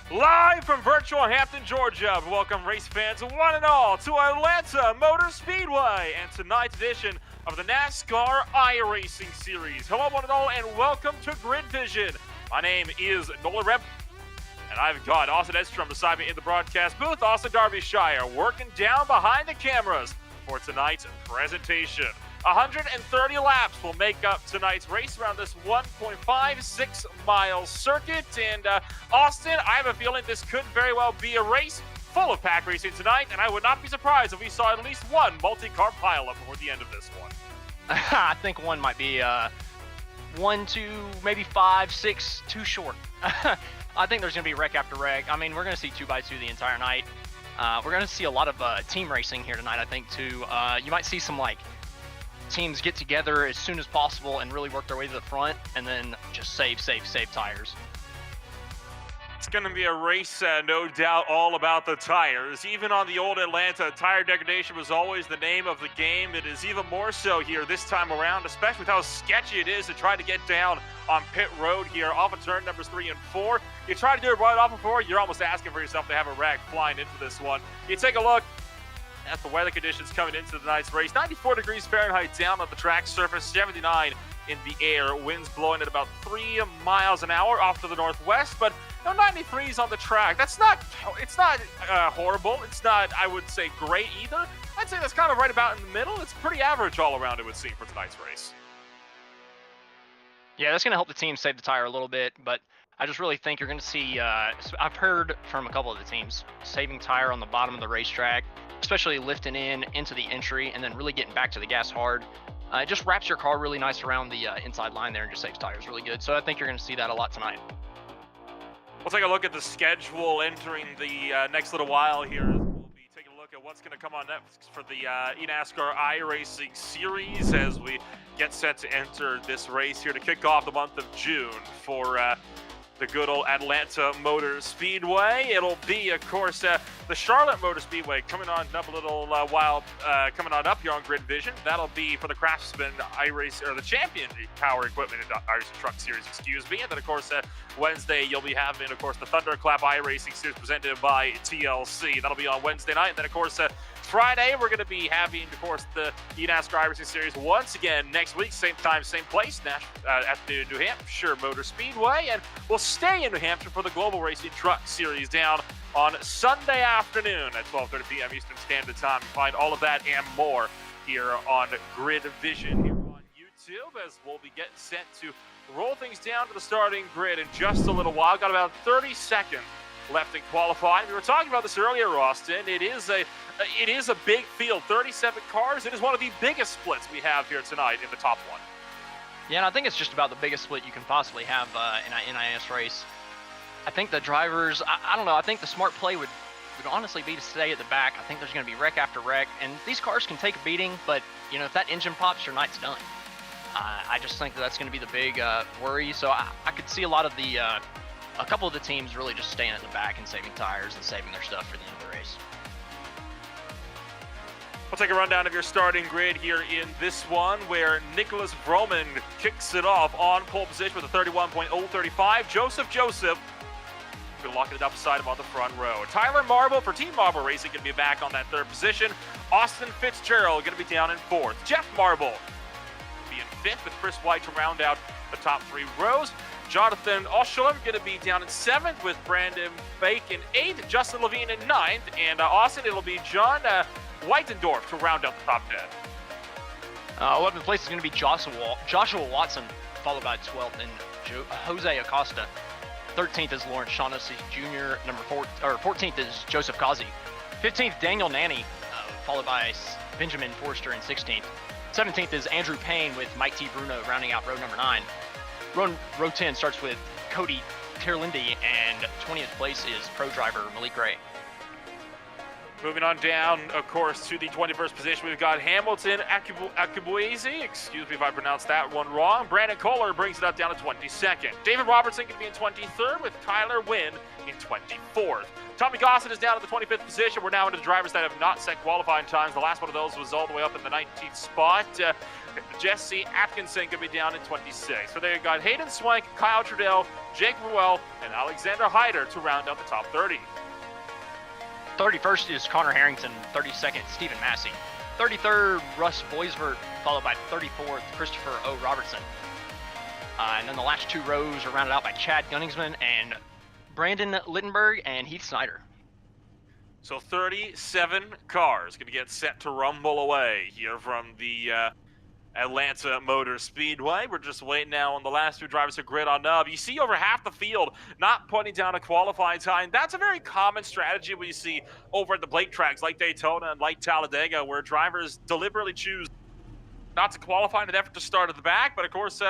Live from virtual Hampton, Georgia, welcome race fans one and all to Atlanta Motor Speedway and tonight's edition of the NASCAR iRacing Series. Hello one and all and welcome to Grid Vision. My name is Nolan Rep and I've got Austin Edstrom beside me in the broadcast booth, Austin Darbyshire working down behind the cameras for tonight's presentation. 130 laps will make up tonight's race around this 1.56 mile circuit. And Austin, I have a feeling this could very well be a race full of pack racing tonight, and I would not be surprised if we saw at least one multi-car pileup before the end of this one. I think one might be 1, 2, maybe 5, 6, too short. I think there's going to be wreck after wreck. I mean, we're going to see 2x2 the entire night. We're going to see a lot of team racing here tonight, I think, too. You might see some, teams get together as soon as possible and really work their way to the front and then just save tires. It's going to be a race, no doubt, all about the tires. Even on the old Atlanta, tire degradation was always the name of the game. It is even more so here this time around, especially with how sketchy it is to try to get down on pit road here off of turn numbers 3 and 4. You try to do it right off of 4, you're almost asking for yourself to have a wreck flying into this one. You take a look at the weather conditions coming into tonight's race. 94 degrees Fahrenheit down on the track surface, 79 in the air. Winds blowing at about 3 miles an hour off to the northwest, but no 93s on the track. It's not horrible. It's not, I would say, great either. I'd say that's kind of right about in the middle. It's pretty average all around, it would seem, for tonight's race. Yeah, that's going to help the team save the tire a little bit, but I just really think you're going to see, I've heard from a couple of the teams, saving tire on the bottom of the racetrack, especially lifting into the entry and then really getting back to the gas hard. It just wraps your car really nice around the inside line there and just saves tires really good. So I think you're going to see that a lot tonight. We'll take a look at the schedule entering the next little while here. We'll be taking a look at what's going to come on next for the eNASCAR iRacing Series as we get set to enter this race here to kick off the month of June for the good old Atlanta Motor Speedway. It'll be, of course, the Charlotte Motor Speedway coming on up a little while, coming on up here on Grid Vision. That'll be for the Craftsman iRacing, or the Champion Power Equipment iRacing Truck Series, excuse me. And then, of course, Wednesday you'll be having, of course, the Thunderclap iRacing Series presented by TLC. That'll be on Wednesday night. And then, of course, Friday, we're going to be having, of course, the eNASCAR iRacing Series once again next week, same time, same place, afternoon in New Hampshire Motor Speedway, and we'll stay in New Hampshire for the Global Racing Truck Series down on Sunday afternoon at 12:30 p.m. Eastern Standard Time. You find all of that and more here on Grid Vision here on YouTube as we'll be getting set to roll things down to the starting grid in just a little while. Got about 30 seconds left in qualifying. We were talking about this earlier, Austin. It is a big field, 37 cars. It is one of the biggest splits we have here tonight in the top one. Yeah, and I think it's just about the biggest split you can possibly have in an NIS race. I think the drivers, I don't know, I think the smart play would honestly be to stay at the back. I think there's going to be wreck after wreck, and these cars can take a beating, but, if that engine pops, your night's done. I just think that's going to be the big worry, so I could see a couple of the teams really just staying at the back and saving tires and saving their stuff for the end of the race. We'll take a rundown of your starting grid here in this one, where Nicholas Vroman kicks it off on pole position with a 31.035. Joseph going to lock it up beside him on the front row. Tyler Marble for Team Marble Racing going to be back on that third position. Austin Fitzgerald going to be down in fourth. Jeff Marble will be in fifth with Chris White to round out the top 3 rows. Jonathan Oshalem going to be down in 7th with Brandon Bake in 8th, Justin Levine in 9th, and Austin, it'll be John Weitendorf to round out the top 10. 11th place is going to be Joshua Watson, followed by 12th and Jose Acosta. 13th is Lawrence Shaughnessy Jr. 14th is Joseph Kazi. 15th, Daniel Nanny, followed by Benjamin Forrester in 16th. 17th is Andrew Payne with Mike T. Bruno rounding out row number 9. Row 10 starts with Cody Terlindi, and 20th place is pro driver Malik Gray. Moving on down, of course, to the 21st position, we've got Hamilton Akibuezi. Excuse me if I pronounced that one wrong. Brandon Kohler brings it up down to 22nd. David Robertson can be in 23rd with Kyler Wynn in 24th. Tommy Gossett is down at the 25th position. We're now into the drivers that have not set qualifying times. The last one of those was all the way up in the 19th spot. Jesse Atkinson could be down in 26th. So there you got Hayden Swank, Kyle Trudell, Jake Ruel, and Alexander Hyder to round out the top 30. 31st is Connor Harrington, 32nd, Stephen Massey. 33rd, Russ Boisvert, followed by 34th, Christopher O. Robertson. And then the last two rows are rounded out by Chad Gunningsman and Brandon Littenberg and Heath Snyder. So 37 cars going to get set to rumble away here from the Atlanta Motor Speedway. We're just waiting now on the last two drivers to grid on up. You see over half the field not putting down a qualifying time. That's a very common strategy we see over at the Blake tracks like Daytona and like Talladega, where drivers deliberately choose not to qualify in an effort to start at the back. But of course,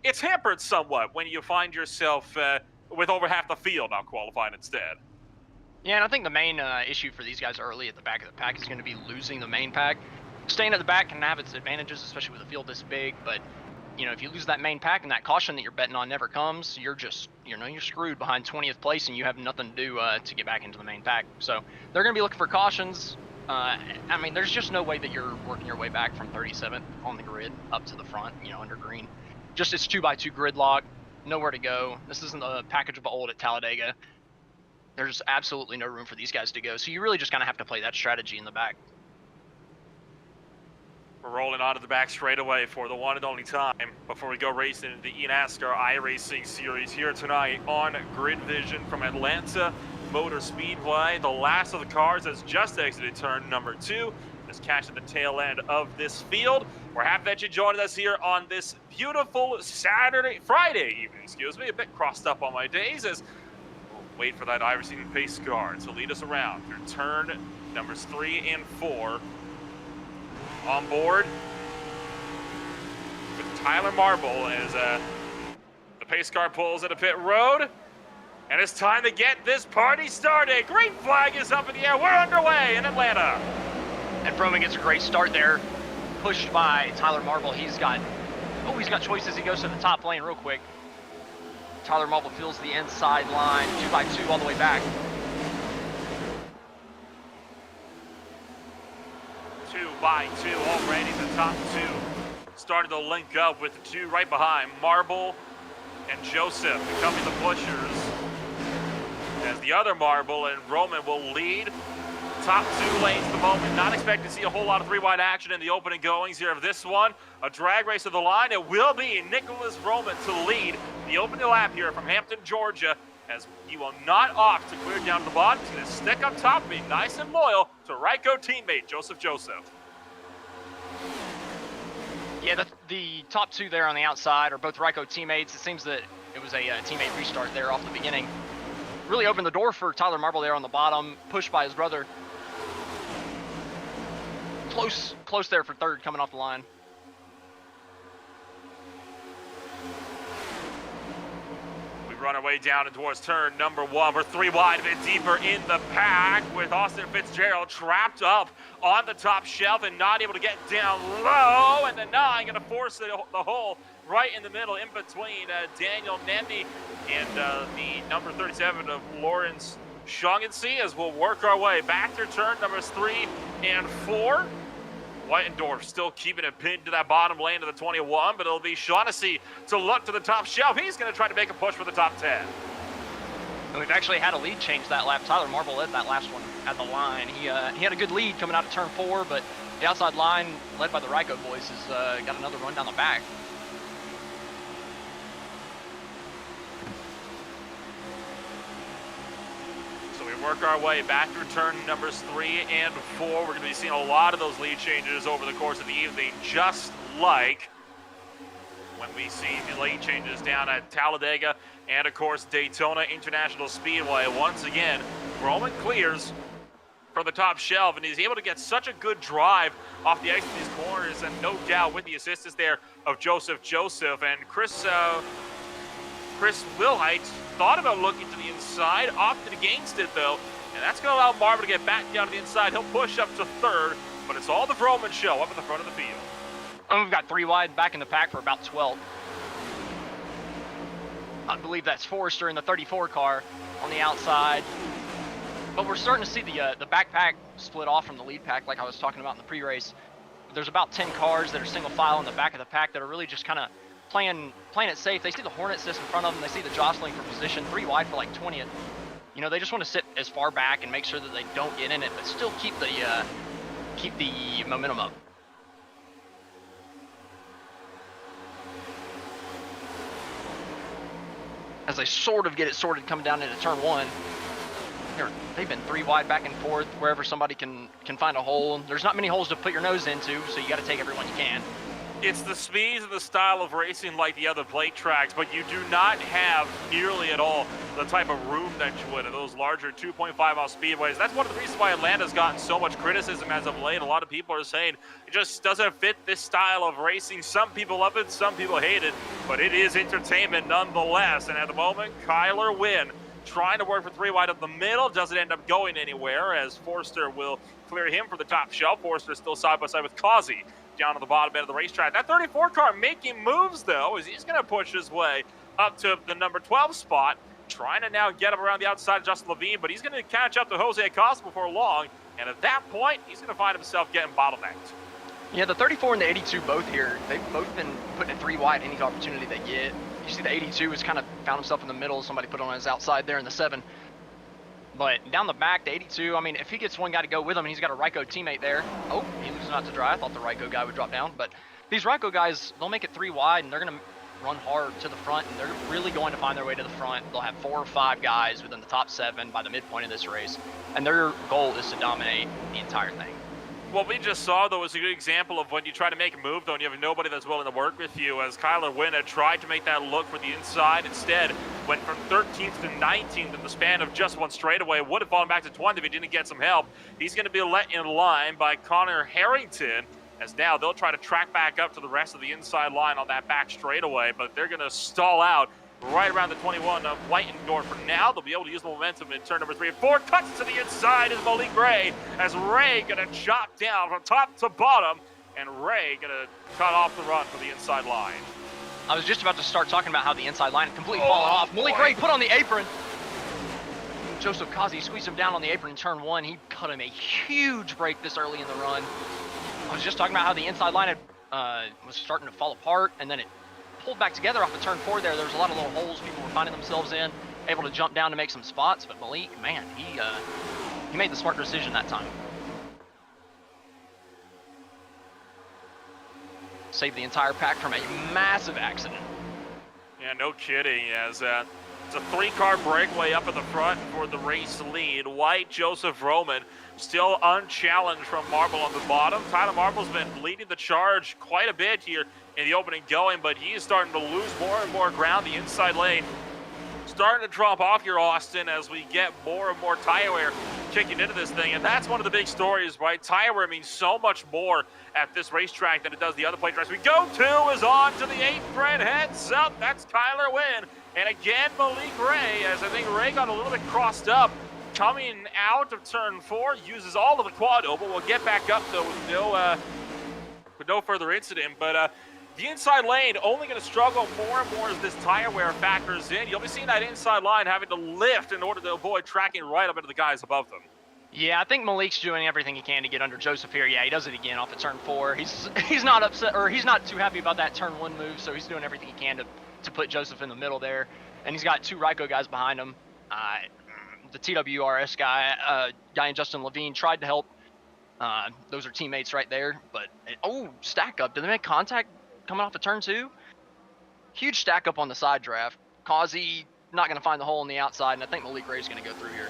it's hampered somewhat when you find yourself with over half the field not qualifying instead. Yeah, and I think the main issue for these guys early at the back of the pack is going to be losing the main pack. Staying at the back can have its advantages, especially with a field this big, but you know, if you lose that main pack and that caution that you're betting on never comes, you're just, you know, you're screwed behind 20th place and you have nothing to do to get back into the main pack. So they're going to be looking for cautions. I mean, there's just no way that you're working your way back from 37th on the grid up to the front, you know, under green. Just it's 2x2 gridlock, nowhere to go. This isn't the package of old at Talladega. There's absolutely no room for these guys to go. So you really just kind of have to play that strategy in the back. We're rolling onto the back straightaway for the one and only time before we go racing in the eNASCAR iRacing series here tonight on Grid Vision from Atlanta Motor Speedway. The last of the cars has just exited turn number 2. Has cashed at the tail end of this field. We're happy that you joined us here on this beautiful Friday evening, excuse me. A bit crossed up on my days as we'll wait for that iRacing pace car to lead us around through turn numbers 3 and 4. On board with Tyler Marble as the pace car pulls into pit road. And it's time to get this party started. Green flag is up in the air. We're underway in Atlanta. And Froman gets a great start there, pushed by Tyler Marble. He's got choices. He goes to the top lane real quick. Tyler Marble fills the inside line, 2x2 all the way back. 2x2 already. The top two started to link up with the two right behind, Marble and Joseph becoming the pushers. As the other Marble and Roman will lead. Top two lanes at the moment. Not expecting to see a whole lot of three-wide action in the opening goings here of this one. A drag race of the line. It will be Nicholas Roman to lead the opening lap here from Hampton, Georgia, as he will not opt to clear down to the bottom. He's going to stick up top, being nice and loyal to Ryko teammate Joseph. Yeah, the top two there on the outside are both Ryko teammates. It seems that it was a teammate restart there off the beginning. Really opened the door for Tyler Marble there on the bottom, pushed by his brother. Close there for third coming off the line. We run our way down and towards turn number 1. We're 3 wide, a bit deeper in the pack with Austin Fitzgerald trapped up on the top shelf and not able to get down low. And the 9 going to force the hole right in the middle in between Daniel Nemby and the number 37 of Lawrence Shaughnessy, as we'll work our way back through turn numbers 3 and 4. Whitendorf still keeping it pinned to that bottom lane of the 21, but it'll be Shaughnessy to look to the top shelf. He's going to try to make a push for the top 10. And we've actually had a lead change that lap. Tyler Marble led that last one at the line. He had a good lead coming out of turn 4, but the outside line, led by the Ryko boys, has got another run down the back. Work our way back through turn numbers 3 and 4. We're going to be seeing a lot of those lead changes over the course of the evening, just like when we see the lead changes down at Talladega and, of course, Daytona International Speedway. Once again, Roman clears from the top shelf, and he's able to get such a good drive off the exit of these corners, and no doubt with the assistance there of Joseph. And Chris Wilhite thought about looking to the inside, opted against it though, and that's going to allow Marvin to get back down to the inside. He'll push up to third, but it's all the Roman show up at the front of the field. And we've got 3 wide back in the pack for about 12. I believe that's Forrester in the 34 car on the outside. But we're starting to see the backpack split off from the lead pack, like I was talking about in the pre-race. There's about 10 cars that are single file in the back of the pack that are really just kind of playing it safe. They see the Hornet Sys in front of them. They see the jostling for position, 3 wide for like 20th. You know, they just want to sit as far back and make sure that they don't get in it, but still keep the momentum up. As they sort of get it sorted coming down into turn 1. They've been 3 wide back and forth wherever somebody can find a hole. There's not many holes to put your nose into, so you got to take every one you can. It's the speeds and the style of racing like the other plate tracks, but you do not have nearly at all the type of room that you would in those larger 2.5-mile speedways. That's one of the reasons why Atlanta's gotten so much criticism as of late. A lot of people are saying it just doesn't fit this style of racing. Some people love it, some people hate it, but it is entertainment nonetheless. And at the moment, Kyler Wynn trying to work for 3 wide up the middle, doesn't end up going anywhere as Forster will clear him for the top shelf. Forster still side by side with Causey down on the bottom end of the racetrack. That 34 car making moves though, as he's going to push his way up to the number 12 spot, trying to now get him around the outside of Justin Levine, but he's going to catch up to Jose Acosta before long, and at that point, he's going to find himself getting bottlenecked. Yeah, the 34 and the 82 both here, they've both been putting it 3 wide any opportunity they get. You see the 82 has kind of found himself in the middle. Somebody put on his outside there in the 7. But down the back, the 82, I mean, if he gets one guy to go with him and he's got a Ryko teammate there. Oh, he loses not to dry. I thought the Ryko guy would drop down. But these Ryko guys, they'll make it 3 wide and they're going to run hard to the front. And they're really going to find their way to the front. They'll have 4 or 5 guys within the top 7 by the midpoint of this race. And their goal is to dominate the entire thing. What we just saw, though, is a good example of when you try to make a move, though, and you have nobody that's willing to work with you, as Kyler Wynn had tried to make that look for the inside. Instead, went from 13th to 19th in the span of just one straightaway. Would have fallen back to 20 if he didn't get some help. He's going to be let in line by Connor Harrington, as now they'll try to track back up to the rest of the inside line on that back straightaway, but they're going to stall out right around the 21 of Whitendorf. For now, they'll be able to use the momentum in turn number 3 and 4. Cuts to the inside is Malik Ray, as Ray gonna chop down from top to bottom, and Ray gonna cut off the run for the inside line. I was just about to start talking about how the inside line had completely fallen off. Malik Ray put on the apron. Joseph Kazi squeezed him down on the apron in turn 1. He cut him a huge break this early in the run. I was just talking about how the inside line was starting to fall apart, and then it pulled back together off of turn 4 there. There was a lot of little holes people were finding themselves in, able to jump down to make some spots, but Malik, man, he made the smart decision that time. Saved the entire pack from a massive accident. Yeah, no kidding, as it's a 3-car breakaway up at the front for the race lead. White, Joseph Roman, still unchallenged from Marble on the bottom. Tyler Marble's been leading the charge quite a bit here in the opening going, but he is starting to lose more and more ground. The inside lane starting to drop off here, Austin, as we get more and more tire wear kicking into this thing. And that's one of the big stories, right? Tire wear means so much more at this racetrack than it does the other plate tracks. We go to is on to the 8th thread, heads up. That's Kyler Wynn. And again, Malik Ray, as I think Ray got a little bit crossed up coming out of turn 4, uses all of the quad oval. We'll get back up though with no further incident, but the inside lane only going to struggle more and more as this tire wear factors in. You'll be seeing that inside line having to lift in order to avoid tracking right up into the guys above them. Yeah, I think Malik's doing everything he can to get under Joseph here. Yeah, he does it again off of turn 4. He's not upset, or he's not too happy about that turn 1 move, so he's doing everything he can to put Joseph in the middle there. And he's got 2 Ryko guys behind him. The TWRS guy and Justin Levine tried to help. Those are teammates right there, but stack up. Did they make contact coming off of turn 2? Huge stack up on the side draft. Causey not going to find the hole on the outside, and I think Malik Ray's going to go through here.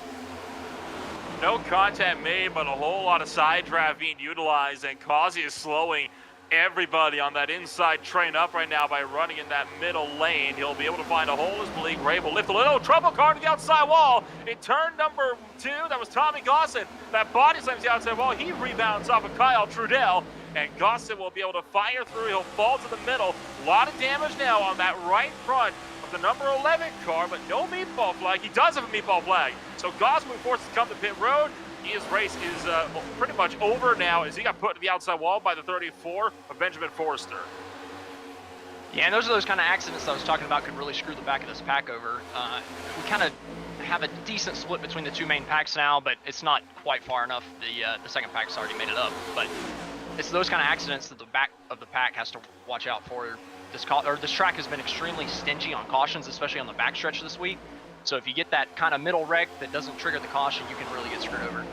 No contact made, but a whole lot of side draft being utilized, and Causey is slowing everybody on that inside train up right now by running in that middle lane. He'll be able to find a hole as Malik Ray will lift a little trouble car to the outside wall. In turn number 2, that was Tommy Gosson. That body slams the outside wall. He rebounds off of Kyle Trudell, and Gosson will be able to fire through. He'll fall to the middle. A lot of damage now on that right front of the number 11 car, but no meatball flag. He does have a meatball flag. So Gosson will be forced to come to pit road. His race is pretty much over now as he got put to the outside wall by the 34 of Benjamin Forrester. Yeah, and those are those kind of accidents I was talking about could really screw the back of this pack over. We kind of have a decent split between the two main packs now, but it's not quite far enough. The second pack's already made it up, but it's those kind of accidents that the back of the pack has to watch out for. This track has been extremely stingy on cautions, especially on the backstretch this week. So if you get that kind of middle wreck that doesn't trigger the caution, you can really get screwed over.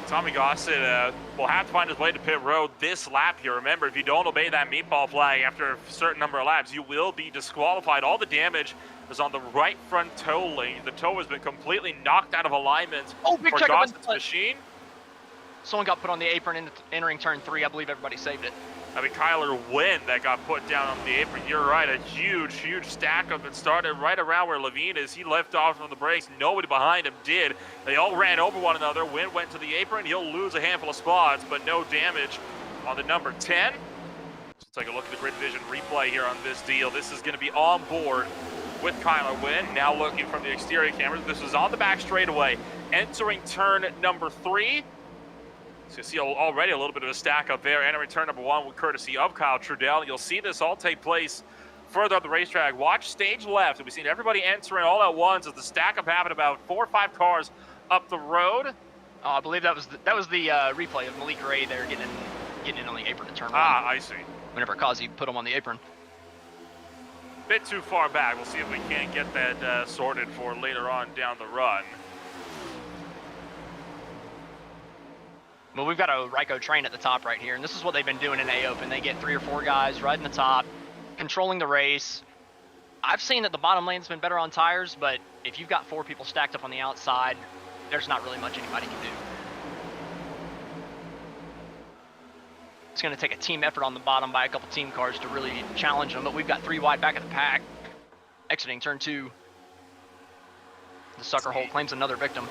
Tommy Gossett will have to find his way to pit road this lap here. Remember, if you don't obey that meatball flag after a certain number of laps, you will be disqualified. All the damage is on the right front toe lane. The toe has been completely knocked out of alignment big for Gossett's machine. Someone got put on the apron entering turn 3. I believe everybody saved it. I mean, Kyler Wynn that got put down on the apron. You're right, a huge stack up and started right around where Levine is. He left off from the brakes. Nobody behind him did. They all ran over one another. Wynn went to the apron. He'll lose a handful of spots, but no damage on the number 10. Let's take a look at the grid vision replay here on this deal. This is going to be on board with Kyler Wynn. Now looking from the exterior cameras. This is on the back straightaway, entering turn number 3. So you see already a little bit of a stack up there. Entering turn number 1 with courtesy of Kyle Trudell. You'll see this all take place further up the racetrack. Watch stage left. We've seen everybody entering all at once as the stack up happened about 4 or 5 cars up the road. Oh, I believe that was the replay of Malik Ray there getting in on the apron to turn 1. I see. Whenever Kazi put him on the apron. Bit too far back. We'll see if we can't get that sorted for later on down the run. Well, we've got a Ryko train at the top right here, and this is what they've been doing in A-Open. They get 3 or 4 guys riding the top, controlling the race. I've seen that the bottom lane's been better on tires, but if you've got 4 people stacked up on the outside, there's not really much anybody can do. It's going to take a team effort on the bottom by a couple team cars to really challenge them, but we've got 3 wide back of the pack. Exiting turn 2. The sucker hole claims another victim.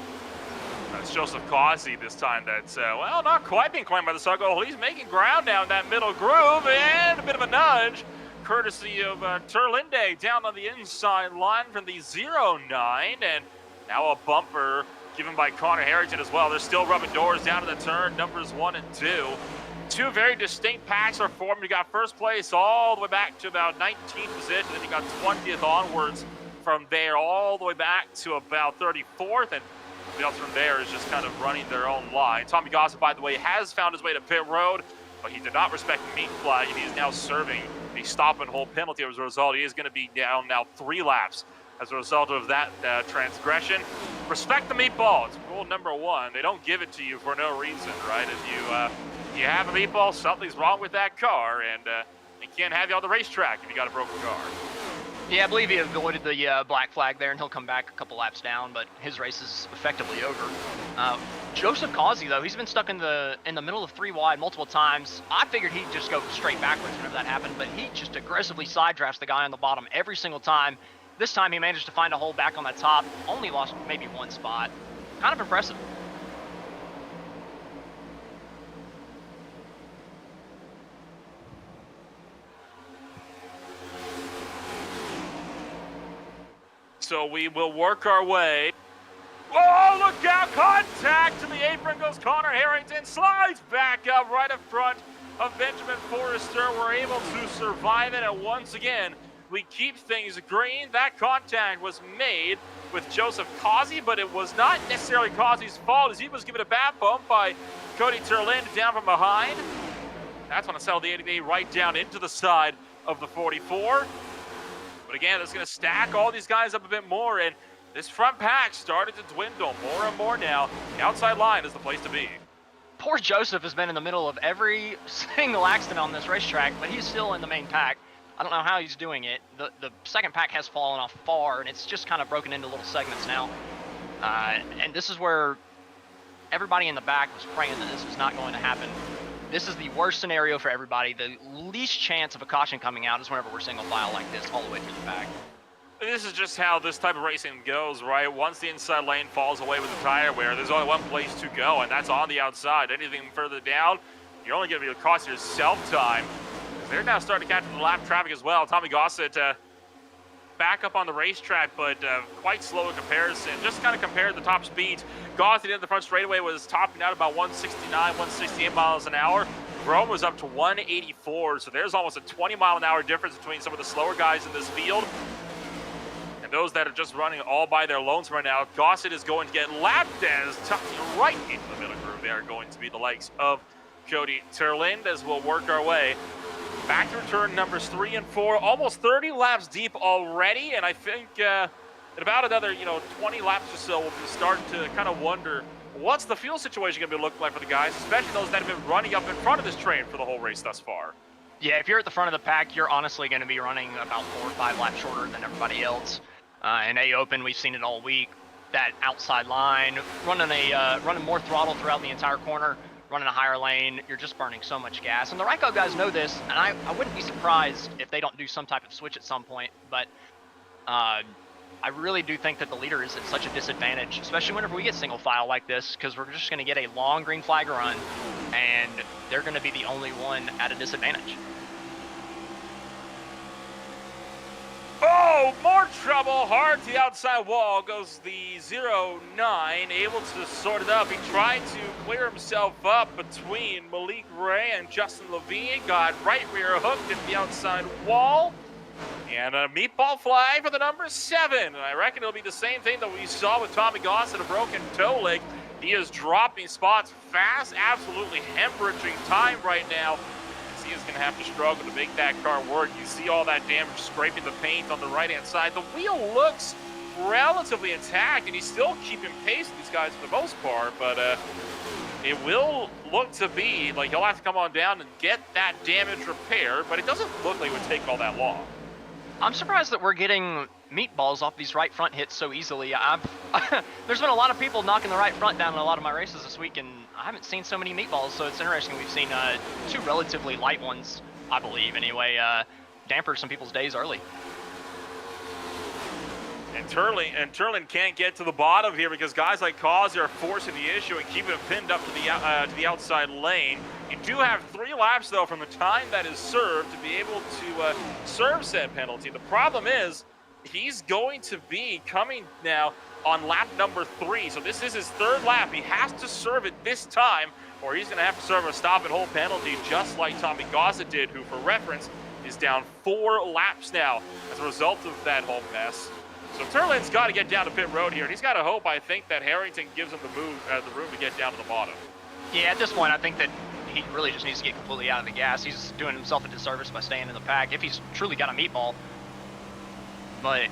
It's Joseph Causey this time that's, well, not quite being claimed by the sucker hole. He's making ground down that middle groove, and a bit of a nudge, courtesy of Terlinde down on the inside line from the 0-9, and now a bumper given by Connor Harrington as well. They're still rubbing doors down to the turn, numbers 1 and 2. 2 very distinct packs are formed. You got first place all the way back to about 19th position, then you got 20th onwards from there all the way back to about 34th, and everybody else from there is just kind of running their own line. Tommy Gossett, by the way, has found his way to pit road, but he did not respect the meat flag, and he is now serving a stop and hold penalty. As a result, he is going to be down now 3 laps as a result of that transgression. Respect the meatball. It's rule number 1. They don't give it to you for no reason, right? If you have a meatball, something's wrong with that car, and they can't have you on the racetrack if you got a broken car. Yeah, I believe he avoided the black flag there, and he'll come back a couple laps down, but his race is effectively over. Joseph Causey, though, he's been stuck in the middle of 3 wide multiple times. I figured he'd just go straight backwards whenever that happened, but he just aggressively side drafts the guy on the bottom every single time. This time he managed to find a hole back on that top, only lost maybe 1 spot. Kind of impressive. So we will work our way. Oh, look out, contact to the apron goes Connor Harrington, slides back up right in front of Benjamin Forrester. We're able to survive it, and once again, we keep things green. That contact was made with Joseph Causey, but it was not necessarily Causey's fault, as he was given a bad bump by Cody Terlinde down from behind. That's going to settle the 80 right down into the side of the 44. But again, it's going to stack all these guys up a bit more, and this front pack started to dwindle more and more now. The outside line is the place to be. Poor Joseph has been in the middle of every single accident on this racetrack, but he's still in the main pack. I don't know how he's doing it. The second pack has fallen off far, and it's just kind of broken into little segments now. And this is where everybody in the back was praying that this was not going to happen. This is the worst scenario for everybody. The least chance of a caution coming out is whenever we're single file like this all the way through the back. This is just how this type of racing goes, right? Once the inside lane falls away with the tire wear, there's only one place to go, and that's on the outside. Anything further down, you're only going to be cost yourself time. They're now starting to catch the lap traffic as well. Tommy Gossett back up on the racetrack, but quite slow in comparison. Just kind of compared the top speeds. Gauzy in the front straightaway was topping out about 169, 168 miles an hour. Rome was up to 184, so there's almost a 20-mile-an-hour difference between some of the slower guys in this field and those that are just running all by their lonesome right now. Gossett is going to get lapped as tucking right into the middle groove. They are going to be the likes of Cody Terlind as we'll work our way back through turn numbers 3 and 4. Almost 30 laps deep already, and I think in about another 20 laps or so, we'll start to kind of wonder what's the fuel situation going to look like for the guys, especially those that have been running up in front of this train for the whole race thus far. Yeah, if you're at the front of the pack, you're honestly going to be running about 4 or 5 laps shorter than everybody else. In A-Open, we've seen it all week. That outside line, running more throttle throughout the entire corner, running a higher lane, you're just burning so much gas. And the Ryko guys know this, and I wouldn't be surprised if they don't do some type of switch at some point, but I really do think that the leader is at such a disadvantage, especially whenever we get single file like this, because we're just going to get a long green flag run, and they're going to be the only one at a disadvantage. Oh, more trouble. Hard to the outside wall goes the 0-9, able to sort it up. He tried to clear himself up between Malik Ray and Justin Levine. Got right rear hooked into the outside wall. And a meatball flag for the number 7. And I reckon it'll be the same thing that we saw with Tommy Gossett, a broken toe leg. He is dropping spots fast, absolutely hemorrhaging time right now. He is going to have to struggle to make that car work. You see all that damage scraping the paint on the right-hand side. The wheel looks relatively intact, and he's still keeping pace with these guys for the most part, but it will look to be like he'll have to come on down and get that damage repaired, but it doesn't look like it would take all that long. I'm surprised that we're getting meatballs off these right front hits so easily. There's been a lot of people knocking the right front down in a lot of my races this week, and I haven't seen so many meatballs, so it's interesting. We've seen 2 relatively light ones, I believe, anyway, damper some people's days early. And Turlin can't get to the bottom here because guys like Causey are forcing the issue and keeping him pinned up to the outside lane. You do have 3 laps, though, from the time that is served to be able to serve said penalty. The problem is he's going to be coming now on lap number 3. So this is his 3rd lap. He has to serve it this time, or he's going to have to serve a stop and hold penalty just like Tommy Gossett did, who, for reference, is down 4 laps now as a result of that whole mess. So Turlin's got to get down to pit road here, and he's got to hope, I think, that Harrington gives him the room to get down to the bottom. Yeah, at this point, I think that he really just needs to get completely out of the gas. He's doing himself a disservice by staying in the pack if he's truly got a meatball. But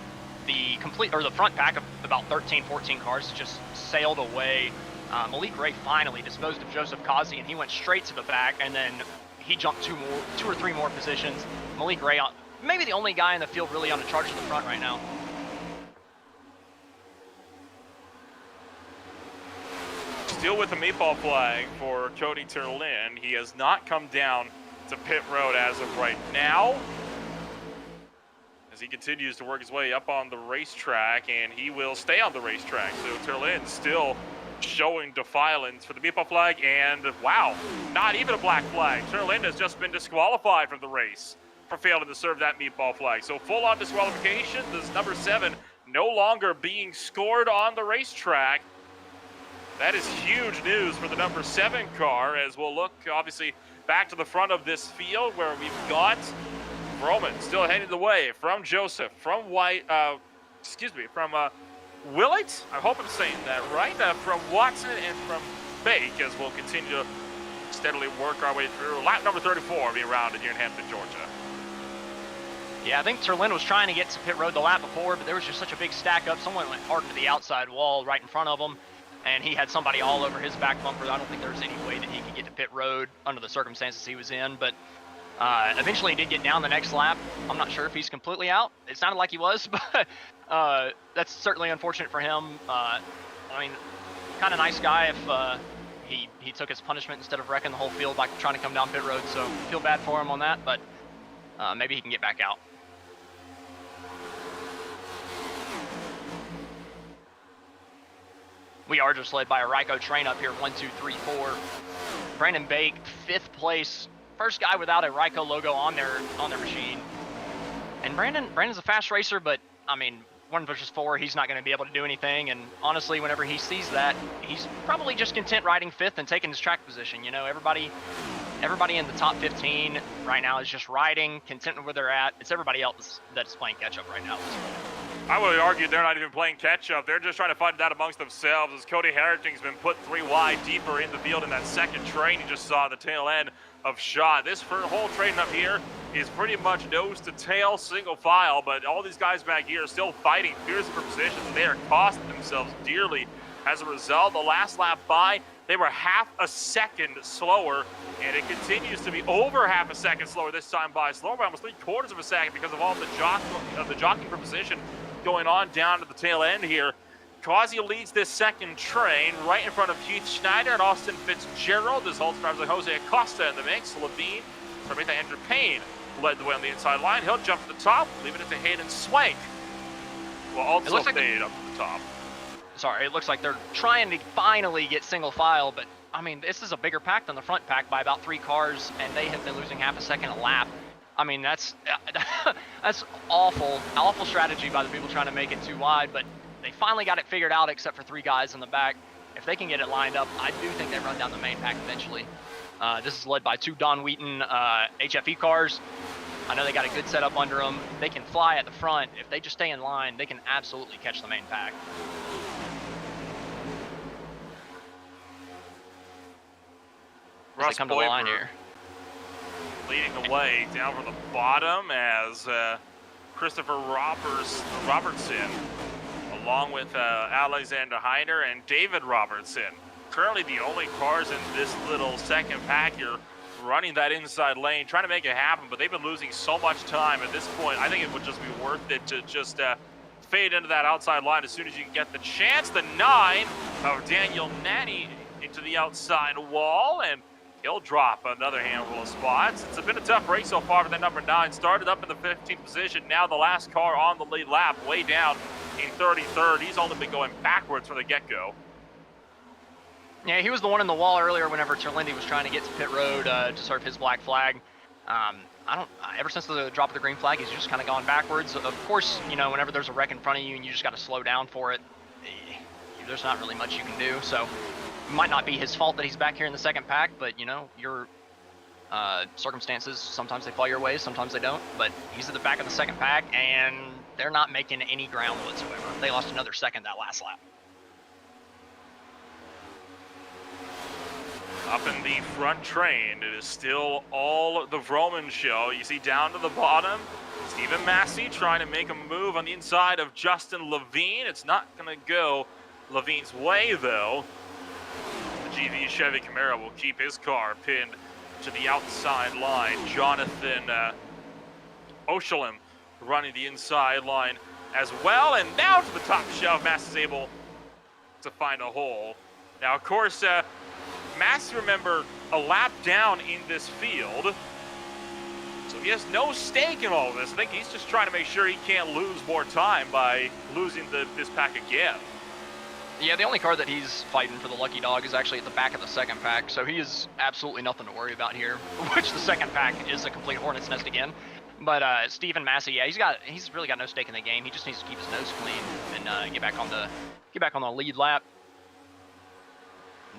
the front pack of about 13, 14 cars just sailed away. Malik Ray finally disposed of Joseph Causey, and he went straight to the back, and then he jumped 2 or 3 more positions. Malik Ray, maybe the only guy in the field really on a charge to the front right now. Still with the meatball flag for Cody Terlin. He has not come down to pit road as of right now, as he continues to work his way up on the racetrack, and he will stay on the racetrack. So Terlin still showing defiance for the meatball flag, and wow, not even a black flag. Terlin has just been disqualified from the race for failing to serve that meatball flag. So full-on disqualification. This number 7 no longer being scored on the racetrack. That is huge news for the number 7 car, as we'll look obviously back to the front of this field where we've got Roman still heading the way from Joseph, from Willett. I hope I'm saying that right. From Watson and from Bake, as we'll continue to steadily work our way through lap number 34 being rounded here in Hampton, Georgia. Yeah, I think Terlin was trying to get to pit road the lap before, but there was just such a big stack up. Someone went hard into the outside wall right in front of him, and he had somebody all over his back bumper. I don't think there was any way that he could get to pit road under the circumstances he was in, but eventually he did get down the next lap. I'm not sure if he's completely out. It sounded like he was, but that's certainly unfortunate for him. I mean, kind of nice guy if he took his punishment instead of wrecking the whole field by trying to come down pit road, so feel bad for him on that, but maybe he can get back out. We are just led by a Ryko train up here, 1, 2, 3, 4. Brandon Bake, 5th place. First guy without a Ryko logo on their machine. And Brandon's a fast racer, but I mean, 1 versus 4, he's not going to be able to do anything. And honestly, whenever he sees that, he's probably just content riding 5th and taking his track position. You know, everybody in the top 15 right now is just riding, content with where they're at. It's everybody else that's playing catch up right now. I would argue they're not even playing catch-up. They're just trying to fight it out amongst themselves as Cody Harrington's been put 3 wide deeper in the field in that second train you just saw at the tail end of shot. This whole train up here is pretty much nose to tail, single file, but all these guys back here are still fighting fiercely for positions, and they are costing themselves dearly. As a result, the last lap by, they were half a second slower, and it continues to be over half a second slower this time by, slower by almost 3/4 of a second because of all the jockeying for position going on down to the tail end here. Causey leads this second train right in front of Keith Schneider and Austin Fitzgerald. There's also drivers like Jose Acosta in the mix. Levine, Sarmita Andrew Payne led the way on the inside line. He'll jump to the top, leaving it to Hayden Swank. Well, also fade up to the top. Sorry, it looks like they're trying to finally get single file, but I mean, this is a bigger pack than the front pack by about 3 cars, and they have been losing half a second a lap. I mean, that's awful strategy by the people trying to make it too wide, but they finally got it figured out except for 3 guys in the back. If they can get it lined up, I do think they run down the main pack eventually. This is led by 2 Don Wheaton HFE cars. I know they got a good setup under them. They can fly at the front. If they just stay in line, they can absolutely catch the main pack. As they come to the line here. Leading the way down from the bottom as Christopher Robertson, along with Alexander Heiner and David Robertson. Currently the only cars in this little second pack here running that inside lane, trying to make it happen, but they've been losing so much time at this point. I think it would just be worth it to just fade into that outside line as soon as you can get the chance. The 9 of Daniel Nanny into the outside wall, and he'll drop another handful of spots. It's been a tough race so far for that number 9. Started up in the 15th position. Now the last car on the lead lap, way down in 33rd. He's only been going backwards from the get-go. Yeah, he was the one in the wall earlier whenever Terlindi was trying to get to pit road to serve his black flag. Ever since the drop of the green flag, he's just kind of gone backwards. Of course, you know, whenever there's a wreck in front of you and you just got to slow down for it, there's not really much you can do. So it might not be his fault that he's back here in the second pack, but you know, your circumstances, sometimes they fall your way, sometimes they don't. But he's at the back of the second pack, and they're not making any ground whatsoever. They lost another second that last lap. Up in the front train, it is still all the Vroman show. You see down to the bottom, Stephen Massey trying to make a move on the inside of Justin Levine. It's not going to go Levine's way, though. The GV Chevy Camaro will keep his car pinned to the outside line. Jonathan Oshalem running the inside line as well. And now to the top shelf, Massey's able to find a hole. Now, of course, Massey, remember, a lap down in this field, so he has no stake in all of this. I think he's just trying to make sure he can't lose more time by losing this pack again. Yeah, the only car that he's fighting for the lucky dog is actually at the back of the second pack, so he is absolutely nothing to worry about here, which the second pack is a complete hornet's nest again. But Stephen Massey, yeah, he's really got no stake in the game. He just needs to keep his nose clean and get back on the lead lap.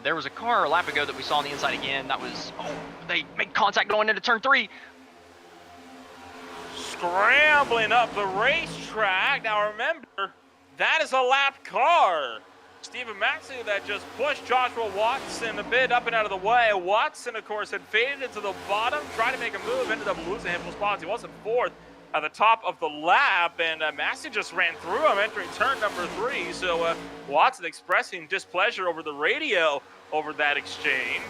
There was a car a lap ago that we saw on the inside again. That was, they made contact going into turn 3. Scrambling up the racetrack. Now remember, that is a lap car. Stephen Massey that just pushed Joshua Watson a bit up and out of the way. Watson, of course, had faded into the bottom, trying to make a move, ended up losing a handful of spots. He wasn't 4th at the top of the lap, and Massey just ran through him entering turn number 3. So Watson expressing displeasure over the radio over that exchange.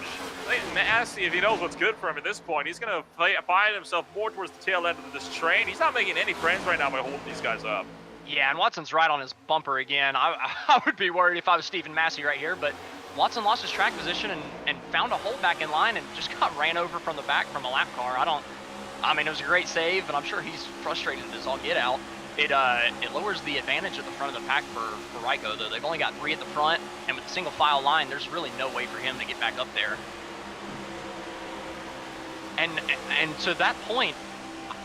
I think Massey, if he knows what's good for him at this point, he's going to find himself more towards the tail end of this train. He's not making any friends right now by holding these guys up. Yeah, and Watson's right on his bumper again. I would be worried if I was Stephen Massey right here, but Watson lost his track position and found a hole back in line and just got ran over from the back from a lap car. I mean, it was a great save, but I'm sure he's frustrated as all get out. It lowers the advantage at the front of the pack for Raiko, though. They've only got 3 at the front, and with the single file line, there's really no way for him to get back up there. And to that point,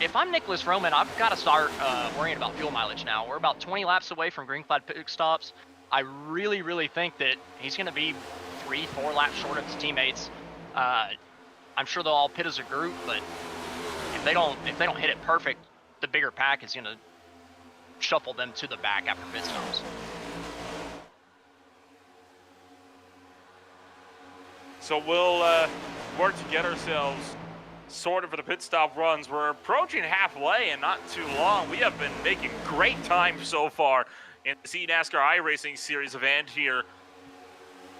if I'm Nicholas Roman, I've got to start worrying about fuel mileage now. We're about 20 laps away from green flag pit stops. I really, really think that he's going to be 3-4 laps short of his teammates. I'm sure they'll all pit as a group, but if they don't hit it perfect, the bigger pack is going to shuffle them to the back after pit stops. So we'll work to get ourselves sorted for the pit stop runs. We're approaching halfway and not too long. We have been making great time so far in the eNASCAR iRacing series event here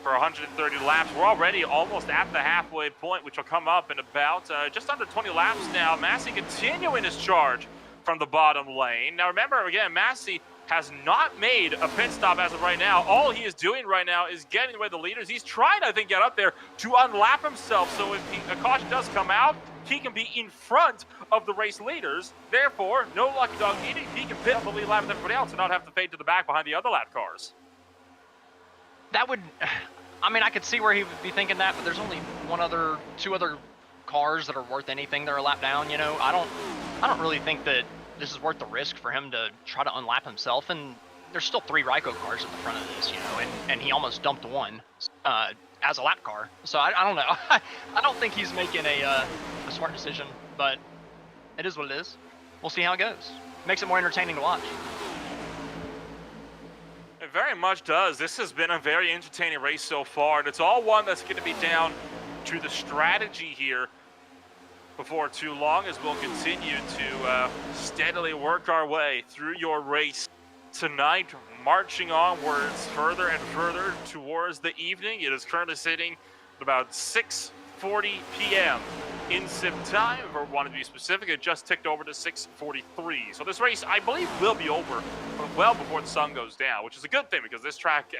for 130 laps. We're already almost at the halfway point, which will come up in about just under 20 laps now. Massey continuing his charge from the bottom lane. Now remember, again, Massey has not made a pit stop as of right now. All he is doing right now is getting away the leaders. He's trying, I think, get up there to unlap himself. So if a caution does come out, he can be in front of the race leaders. Therefore, no lucky dog needed. He can pit on the lead lap with everybody else and not have to fade to the back behind the other lap cars. That would, I mean, I could see where he would be thinking that, but there's only two other cars that are worth anything that are a lap down. You know, I don't really think that this is worth the risk for him to try to unlap himself. And there's still 3 Ryko cars at the front of this, you know, and he almost dumped one as a lap car. So I don't know. I don't think he's making a smart decision, but it is what it is. We'll see how it goes. Makes it more entertaining to watch. It very much does. This has been a very entertaining race so far, and it's all one that's going to be down to the strategy here before too long, as we'll continue to steadily work our way through your race tonight, marching onwards further and further towards the evening. It is currently sitting at about 6:40 p.m. in sim time. If we want to be specific, it just ticked over to 6:43. So this race, I believe, will be over well before the sun goes down, which is a good thing because this track,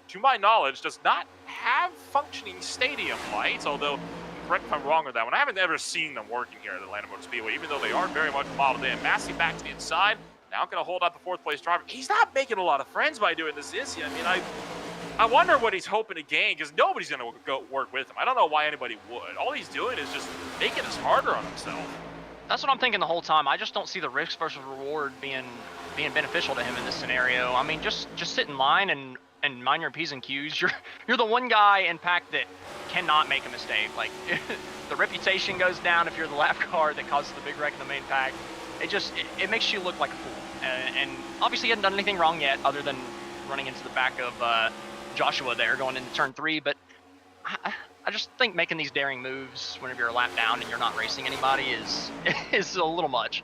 to my knowledge, does not have functioning stadium lights, although correct me if I'm wrong with that one. I haven't ever seen them working here at Atlanta Motor Speedway, even though they are very much modeled in. Massey back to the inside, now going to hold out the 4th place driver. He's not making a lot of friends by doing this, is he? I mean, I wonder what he's hoping to gain, because nobody's going to go work with him. I don't know why anybody would. All he's doing is just making this harder on himself. That's what I'm thinking the whole time. I just don't see the risk versus reward being beneficial to him in this scenario. I mean, just sit in line and mind your P's and Q's. You're the one guy in pack that cannot make a mistake. Like, the reputation goes down if you're the lap car that causes the big wreck in the main pack. It makes you look like a fool. And obviously he hasn't done anything wrong yet other than running into the back of Joshua there going into turn 3. But I just think making these daring moves whenever you're a lap down and you're not racing anybody is a little much.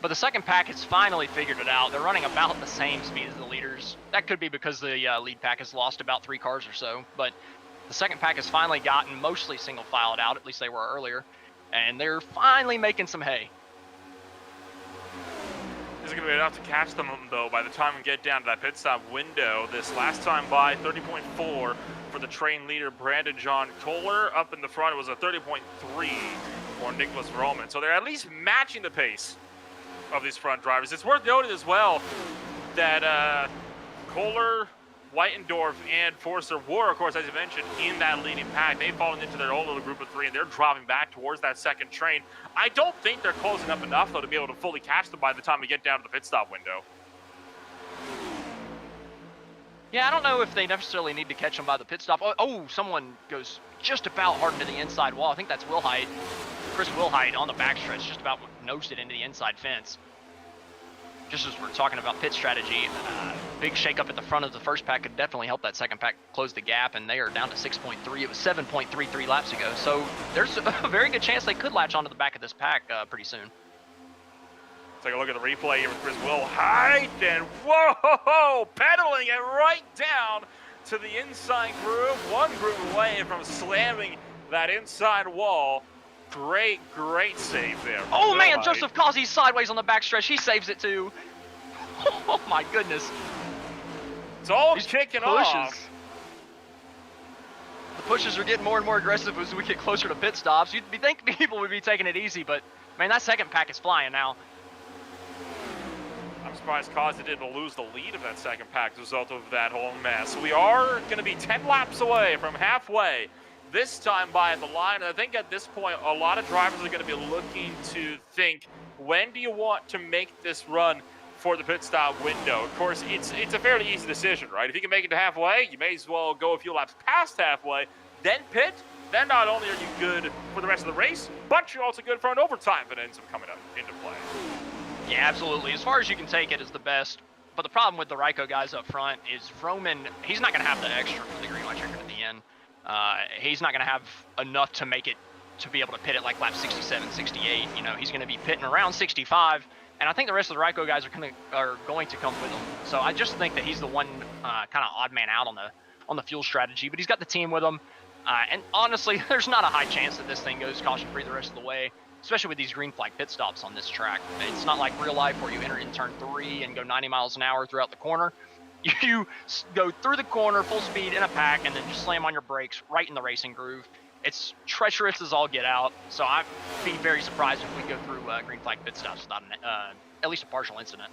But the second pack has finally figured it out. They're running about the same speed as the leaders. That could be because the lead pack has lost about 3 cars or so. But the second pack has finally gotten mostly single filed out, at least they were earlier. And they're finally making some hay. This is going to be enough to catch them, though, by the time we get down to that pit stop window. This last time by, 30.4 for the train leader, Brandon John Kohler. Up in the front, it was a 30.3 for Nicholas Roman. So they're at least matching the pace of these front drivers. It's worth noting as well that Kohler, Whitendorf, and Forster were, of course, as you mentioned, in that leading pack. They've fallen into their own little group of 3, and they're dropping back towards that second train. I don't think they're closing up enough, though, to be able to fully catch them by the time we get down to the pit stop window. Yeah, I don't know if they necessarily need to catch them by the pit stop. Oh, someone goes just about hard into the inside wall. I think that's Wilhite. Chris Wilhite on the backstretch just about nosed it into the inside fence. Just as we're talking about pit strategy, big shakeup at the front of the first pack could definitely help that second pack close the gap, and they are down to 6.3. It was 7.33 laps ago, so there's a very good chance they could latch onto the back of this pack pretty soon. Take a look at the replay here with Chris Wilhite, and whoa, pedaling it right down to the inside groove, one groove away from slamming that inside wall. Great save there. Oh man, Joseph Kazi's sideways on the backstretch. He saves it too. Oh my goodness. It's all kicking off. The pushes are getting more and more aggressive as we get closer to pit stops. You'd think people would be taking it easy, but man, that second pack is flying now. I'm surprised Kazi didn't lose the lead of that second pack as a result of that whole mess. We are going to be 10 laps away from halfway this time by at the line. And I think at this point, a lot of drivers are going to be looking to think, when do you want to make this run for the pit stop window? Of course, it's a fairly easy decision, right? If you can make it to halfway, you may as well go a few laps past halfway, then pit. Then not only are you good for the rest of the race, but you're also good for an overtime if it ends up coming up into play. Yeah, absolutely. As far as you can take it is the best. But the problem with the Ryko guys up front is Vroman, he's not going to have the extra for the green light checker at the end. He's not going to have enough to make it, to be able to pit it like lap 67, 68. You know, he's going to be pitting around 65. And I think the rest of the Ryko guys are going to come with him. So I just think that he's the one kind of odd man out on the fuel strategy. But he's got the team with him. And honestly, there's not a high chance that this thing goes caution-free the rest of the way, especially with these green flag pit stops on this track. It's not like real life where you enter in turn 3 and go 90 miles an hour throughout the corner. You go through the corner full speed in a pack and then just slam on your brakes right in the racing groove. It's treacherous as all get out, so I'd be very surprised if we go through green flag pit stops without at least a partial incident.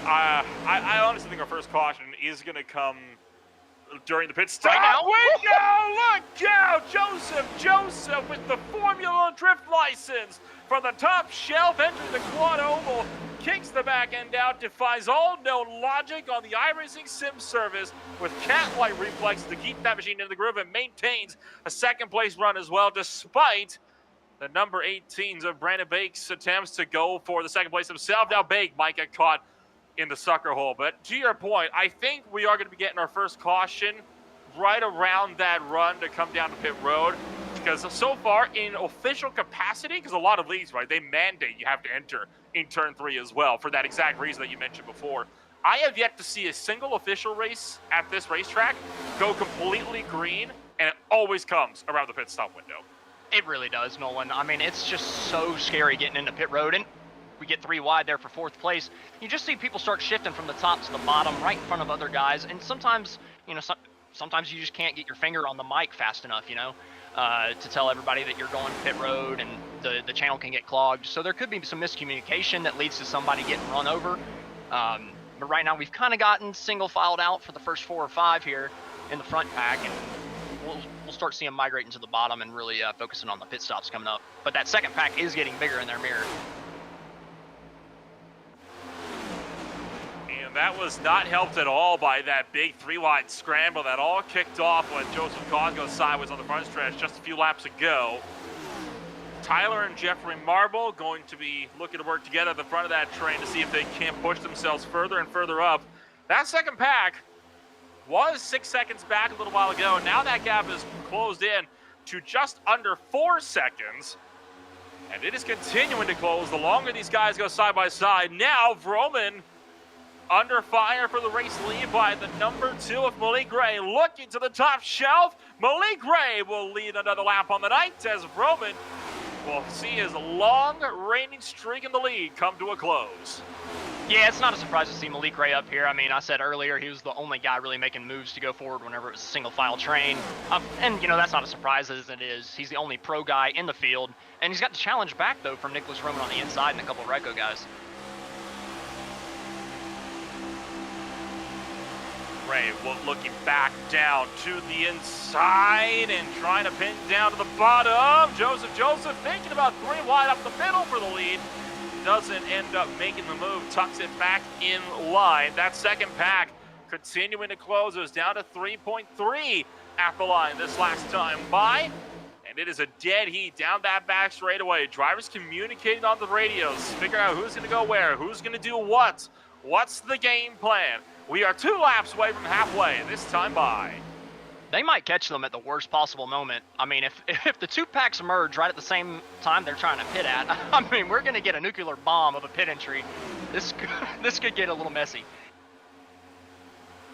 I honestly think our first caution is going to come during the pit stop. Right now. Look out! Joseph with the Formula Drift license from the top shelf, entering the quad oval, kicks the back end out, defies all known logic on the iRacing sim service with cat-like reflexes to keep that machine in the groove, and maintains a second place run as well, despite the number 18s of Brandon Bake's attempts to go for the second place himself. Now Bake might get caught in the sucker hole. But to your point, I think we are going to be getting our first caution right around that run to come down to pit road, because so far in official capacity, because a lot of leagues, right, they mandate you have to enter in turn 3 as well for that exact reason that you mentioned before. I have yet to see a single official race at this racetrack go completely green, and it always comes around the pit stop window. It really does, Nolan. I mean, it's just so scary getting into pit road, and we get 3 wide there for 4th place. You just see people start shifting from the top to the bottom right in front of other guys, and sometimes, you know, sometimes you just can't get your finger on the mic fast enough, you know, to tell everybody that you're going pit road, and the channel can get clogged. So there could be some miscommunication that leads to somebody getting run over. But right now we've kind of gotten single filed out for the first 4 or 5 here in the front pack, and we'll start seeing migrating to the bottom and really focusing on the pit stops coming up. But that second pack is getting bigger in their mirror. And that was not helped at all by that big 3-wide scramble that all kicked off when Joseph Cause goes sideways on the front stretch just a few laps ago. Tyler and Jeffrey Marble going to be looking to work together at the front of that train to see if they can't push themselves further and further up. That second pack was 6 seconds back a little while ago. Now that gap is closed in to just under 4 seconds. And it is continuing to close the longer these guys go side by side. Now Vroman under fire for the race lead by the number 2 of Malik Gray, looking to the top shelf. Malik Gray will lead another lap on the night as Vroman will see his long reigning streak in the lead come to a close. Yeah, it's not a surprise to see Malik Gray up here. I mean, I said earlier he was the only guy really making moves to go forward whenever it was a single file train. And, you know, that's not a surprise as it is. He's the only pro guy in the field. And he's got the challenge back, though, from Nicholas Roman on the inside and a couple of Ryko guys. Ray looking back down to the inside and trying to pin down to the bottom. Joseph thinking about 3 wide up the middle for the lead. Doesn't end up making the move, tucks it back in line. That second pack continuing to close. It was down to 3.3 at the line this last time by. And it is a dead heat down that back straightaway. Drivers communicating on the radios, figure out who's going to go where, who's going to do what. What's the game plan? We are 2 laps away from halfway this time by. They might catch them at the worst possible moment. I mean, if the 2 packs merge right at the same time they're trying to pit at, I mean, we're going to get a nuclear bomb of a pit entry. This could get a little messy.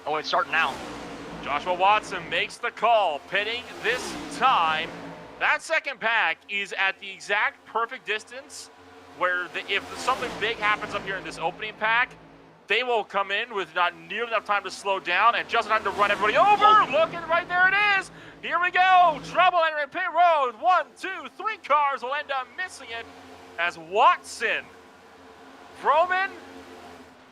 Oh, it's starting now. Joshua Watson makes the call, pitting this time. That second pack is at the exact perfect distance where if something big happens up here in this opening pack, they will come in with not nearly enough time to slow down and just enough to run everybody over. Looking right there it is. Here we go. Trouble entering pit road. 1, 2, 3 cars will end up missing it as Watson, Vroman,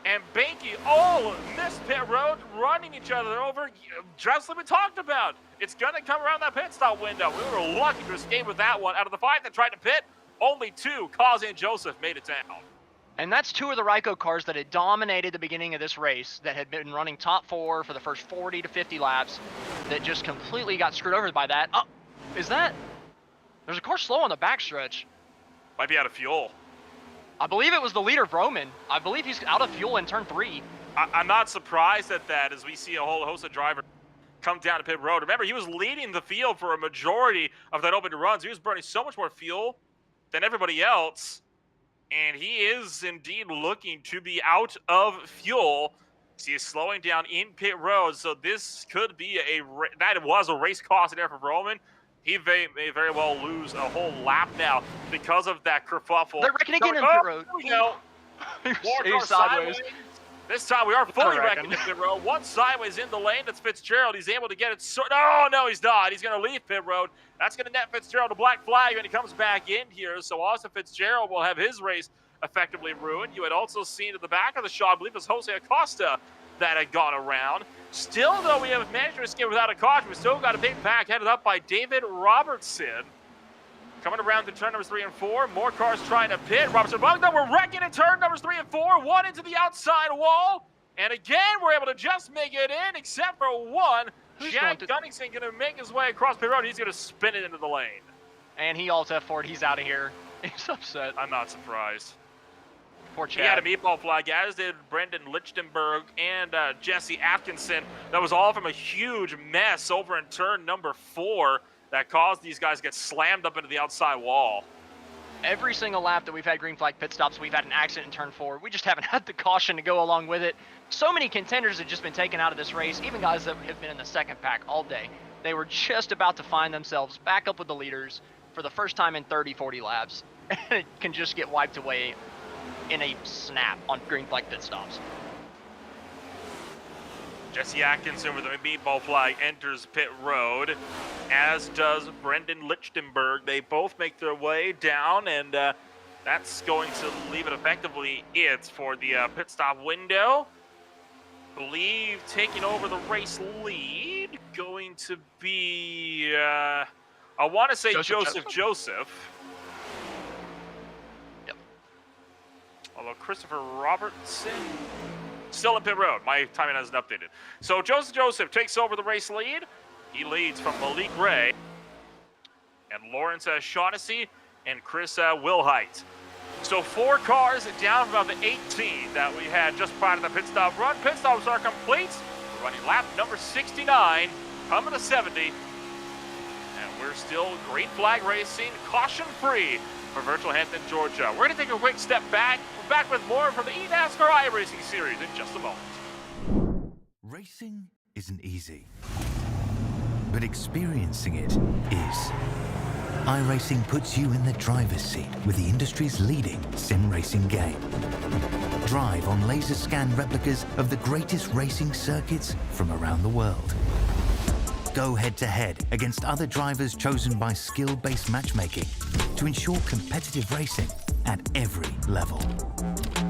and Banky all missed pit road, running each other over. Just like we talked about, it's going to come around that pit stop window. We were lucky to escape with that one. Out of the 5 that tried to pit, only 2, Kazi and Joseph, made it down. And that's 2 of the Ryko cars that had dominated the beginning of this race, that had been running top 4 for the first 40 to 50 laps, that just completely got screwed over by that. Oh, is that? There's a car slow on the backstretch. Might be out of fuel. I believe it was the leader, Vroman. I believe he's out of fuel in turn 3. I'm not surprised at that, as we see a whole host of drivers come down to pit road. Remember, he was leading the field for a majority of that open runs. He was burning so much more fuel than everybody else. And he is indeed looking to be out of fuel. So he is slowing down in pit road. So this could be that was a race caution there for Vroman. He may very well lose a whole lap now because of that kerfuffle. They're reckoning in pit road. Here we go. More sideways. This time we are fully reckoning in pit road. One sideways in the lane. That's Fitzgerald. He's able to get it. No, he's not. He's going to leave pit road. That's going to net Fitzgerald a black flag when he comes back in here. So Austin Fitzgerald will have his race effectively ruined. You had also seen at the back of the shot, I believe it was Jose Acosta that had gone around. Still, though, we have managed to escape without a caution. We still got a big pack headed up by David Robertson. Coming around to turn numbers 3 and 4. More cars trying to pit. Robertson, no, we're wrecking in turn numbers 3 and 4. One into the outside wall. And again, we're able to just make it in, except for one. Jack Gunningson going to make his way across pit road. He's going to spin it into the lane. And he alt F4'd. He's out of here. He's upset. I'm not surprised. Poor Chad. He had a meatball flag, as did Brendan Lichtenberg and Jesse Atkinson. That was all from a huge mess over in turn number 4 that caused these guys to get slammed up into the outside wall. Every single lap that we've had green flag pit stops, we've had an accident in turn 4. We just haven't had the caution to go along with it. So many contenders have just been taken out of this race, even guys that have been in the second pack all day. They were just about to find themselves back up with the leaders for the first time in 30, 40 laps, and it can just get wiped away in a snap on green flag pit stops. Jesse Atkinson with a meatball flag enters pit road, as does Brendan Lichtenberg. They both make their way down, and that's going to leave it effectively for the pit stop window. I believe taking over the race lead going to be, I want to say Joseph. Yep. Although Christopher Robertson still in pit road. My timing hasn't updated. So Joseph takes over the race lead. He leads from Malik Ray and Lawrence Shaughnessy and Chris Wilhite. So 4 cars down from the 18 that we had just prior to the pit stop run. Pit stops are complete. We're running lap number 69, coming to 70. And we're still green flag racing, caution free for Virtual Hampton, Georgia. We're going to take a quick step back. We're back with more from the eNASCAR iRacing series in just a moment. Racing isn't easy, but experiencing it is. iRacing puts you in the driver's seat with the industry's leading sim racing game. Drive on laser scan replicas of the greatest racing circuits from around the world. Go head-to-head against other drivers chosen by skill-based matchmaking to ensure competitive racing at every level.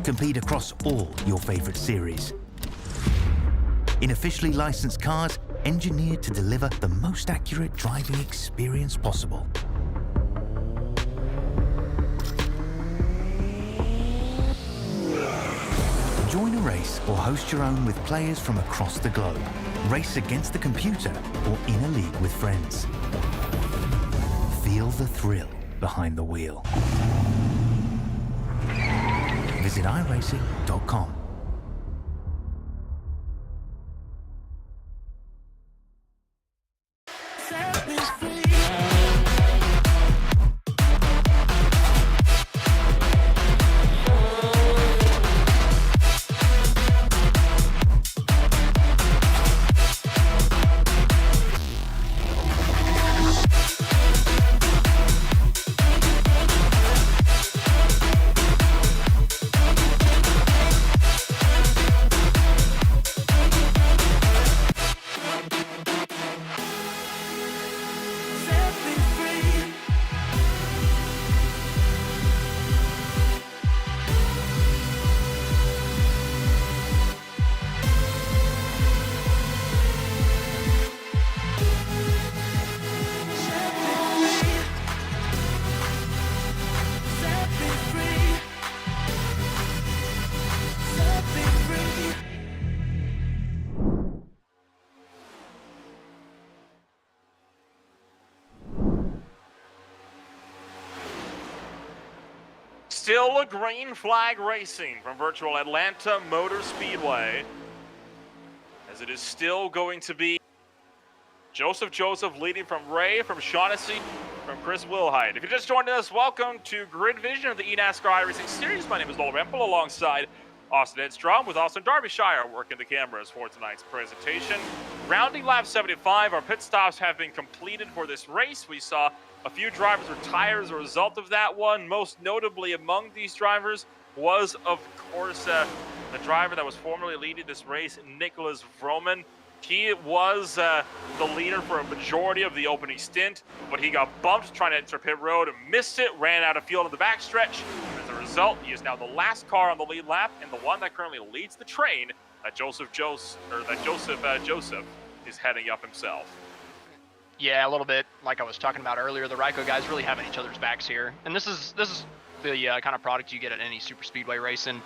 Compete across all your favorite series. In officially licensed cars, engineered to deliver the most accurate driving experience possible. Join a race or host your own with players from across the globe. Race against the computer or in a league with friends. Feel the thrill behind the wheel. Visit iRacing.com. still a green flag racing from virtual Atlanta Motor Speedway, as it is still going to be Joseph leading from Ray, from Shaughnessy, from Chris Wilhite. If you just joined us, welcome to Grid Vision of the eNASCAR iRacing Series. My name is Noel Rempel, alongside Austin Edstrom, with Austin Derbyshire working the cameras for tonight's presentation. Rounding lap 75, our pit stops have been completed for this race. We saw a few drivers retire as a result of that one. Most notably among these drivers was, of course, the driver that was formerly leading this race, Nicholas Vroman. He was the leader for a majority of the opening stint, but he got bumped trying to enter pit road and missed it, ran out of fuel in the backstretch. As a result, he is now the last car on the lead lap and the one that currently leads the train that Joseph is heading up himself. Yeah, a little bit like I was talking about earlier. The Ryko guys really having each other's backs here, and this is the kind of product you get at any super speedway racing.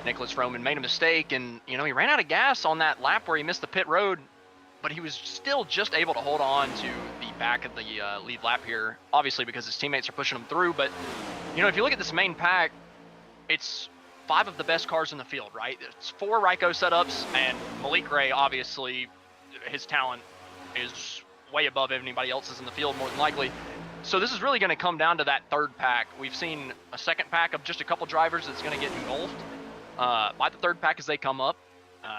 Nicholas Vroman made a mistake, and he ran out of gas on that lap where he missed the pit road, but he was still just able to hold on to the back of the lead lap here, obviously because his teammates are pushing him through. But if you look at this main pack, it's 5 of the best cars in the field, right? It's 4 Ryko setups, and Malik Ray, obviously his talent is way above anybody else's in the field, more than likely. So this is really going to come down to that third pack. We've seen a second pack of just a couple drivers that's going to get engulfed by the third pack as they come up.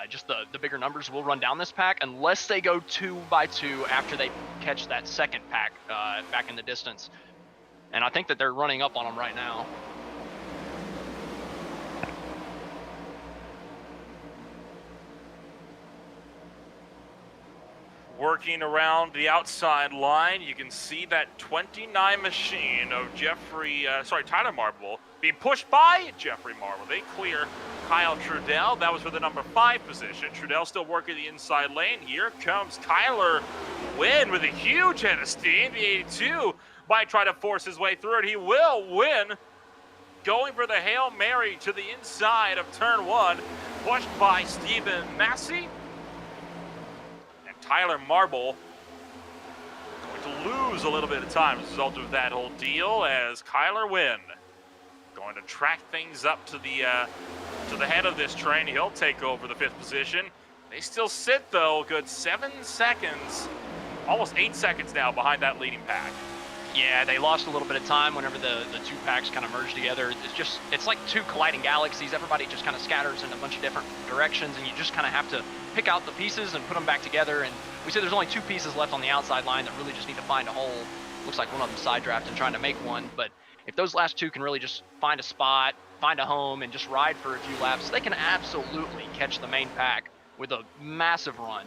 Just the bigger numbers will run down this pack unless they go 2 by 2 after they catch that second pack back in the distance. And I think that they're running up on them right now. Working around the outside line, you can see that 29 machine of Tyler Marble being pushed by Jeffrey Marble. They clear Kyle Trudell. That was for the number 5 position. Trudell still working the inside lane. Here comes Kyler Wynn with a huge head of steam. The 82 might try to force his way through it. He will win. Going for the Hail Mary to the inside of turn 1. Pushed by Stephen Massey. Tyler Marble going to lose a little bit of time as a result of that whole deal, as Kyler Wynn going to track things up to the head of this train. He'll take over the 5th position. They still sit, though, a good 7 seconds, almost 8 seconds now behind that leading pack. Yeah, they lost a little bit of time whenever the 2 packs kind of merged together. It's like 2 colliding galaxies. Everybody just kind of scatters in a bunch of different directions, and you just kind of have to pick out the pieces and put them back together. And we say there's only 2 pieces left on the outside line that really just need to find a hole. Looks like one of them side drafted trying to make one, but if those last 2 can really just find a spot, find a home, and just ride for a few laps, they can absolutely catch the main pack with a massive run.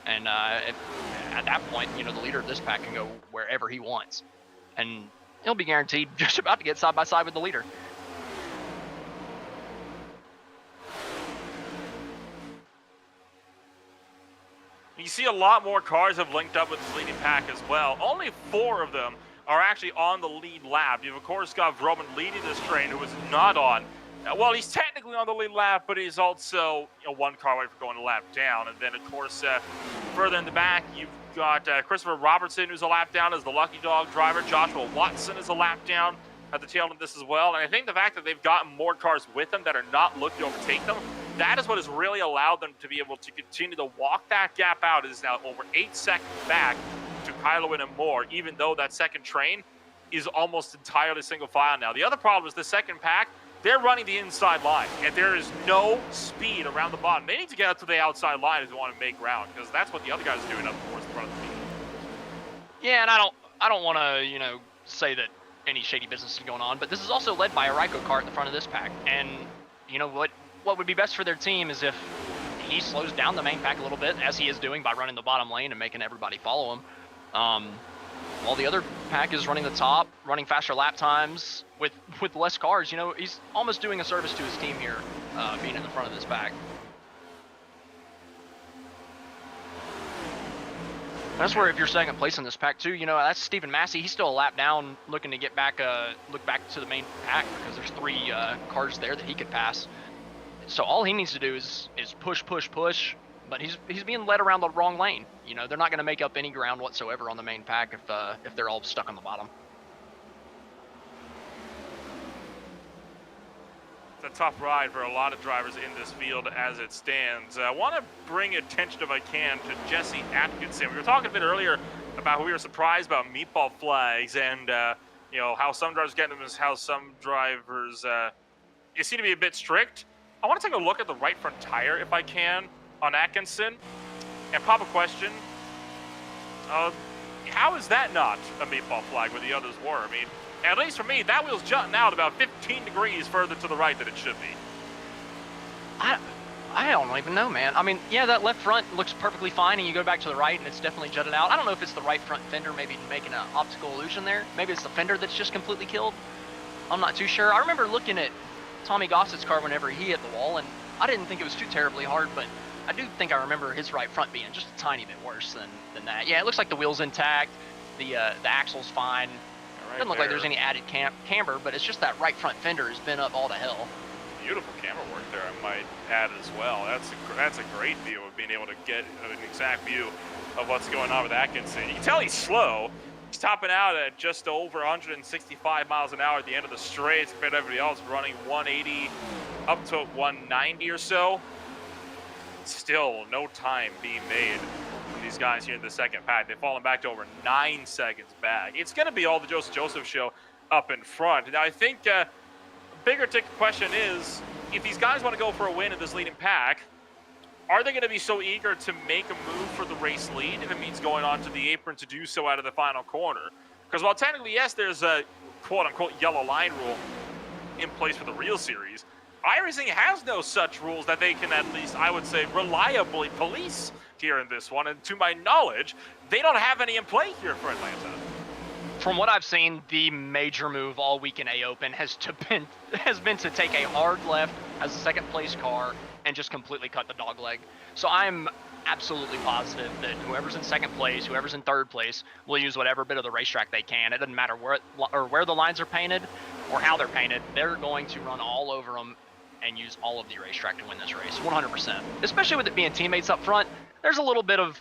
And at that point, the leader of this pack can go wherever he wants. And he'll be guaranteed just about to get side by side with the leader. You see a lot more cars have linked up with this leading pack as well. Only 4 of them are actually on the lead lap. You've, of course, got Vroman leading this train, who is not on. Well, he's technically on the lead lap, but he's also 1 car away from going a lap down. And then, of course, further in the back, you've got Christopher Robertson, who's a lap down as the lucky dog driver. Joshua Watson is a lap down at the tail end of this as well. And I think the fact that they've gotten more cars with them that are not looking to overtake them, that is what has really allowed them to be able to continue to walk that gap out. It is now over 8 seconds back to Kylo and more, even though that second train is almost entirely single file now. The other problem is the second pack, they're running the inside line, and there is no speed around the bottom. They need to get out to the outside line if they want to make ground, because that's what the other guys are doing up towards the front of the field. Yeah, and I don't want to, say that any shady business is going on, but this is also led by a Ryko car at the front of this pack. And what would be best for their team is if he slows down the main pack a little bit, as he is doing by running the bottom lane and making everybody follow him. While the other pack is running the top, running faster lap times with less cars. He's almost doing a service to his team here, being in the front of this pack. That's where if you're second place in this pack too, that's Stephen Massey. He's still a lap down, looking to get back, look back to the main pack because there's 3 cars there that he could pass. So all he needs to do is push, but he's being led around the wrong lane. They're not going to make up any ground whatsoever on the main pack if they're all stuck on the bottom. It's a tough ride for a lot of drivers in this field as it stands. I want to bring attention, if I can, to Jesse Atkinson. We were talking a bit earlier about how we were surprised about meatball flags and, you know, how some drivers get them, how some drivers you seem to be a bit strict. I want to take a look at the right front tire, if I can, on Atkinson, and pop a question. How is that not a meatball flag where the others were? I mean, at least for me, that wheel's jutting out about 15 degrees further to the right than it should be. I don't even know, man. I mean, yeah, that left front looks perfectly fine, and you go back to the right, and it's definitely jutted out. I don't know if it's the right front fender maybe making an optical illusion there. Maybe it's the fender that's just completely killed. I'm not too sure. I remember looking at Tommy Gossett's car whenever he hit the wall, and I didn't think it was too terribly hard, but I do think I remember his right front being just a tiny bit worse than that. Yeah, it looks like the wheel's intact. The axle's fine. Right, doesn't look like there's any added camber, but it's just that right front fender has been up all to hell. Beautiful camera work there, I might add as well. That's a great view of being able to get an exact view of what's going on with Atkinson. You can tell he's slow. He's topping out at just over 165 miles an hour at the end of the straight compared to everybody else running 180 up to 190 or so. Still no time being made from these guys here in the second pack. They've fallen back to over 9 seconds back. It's going to be all the Joseph show up in front. Now, I think bigger ticket question is, if these guys want to go for a win in this leading pack, are they going to be so eager to make a move for the race lead if it means going onto the apron to do so out of the final corner? Because while technically, yes, there's a quote-unquote yellow line rule in place for the real series, iRacing has no such rules that they can at least, I would say, reliably police here in this one. And to my knowledge, they don't have any in play here for Atlanta. From what I've seen, the major move all week in A-Open has been to take a hard left as a second place car and just completely cut the dog leg. So I'm absolutely positive that whoever's in second place, whoever's in third place, will use whatever bit of the racetrack they can. It doesn't matter where the lines are painted or how they're painted. They're going to run all over them and use all of the racetrack to win this race, 100%. Especially with it being teammates up front, there's a little bit of,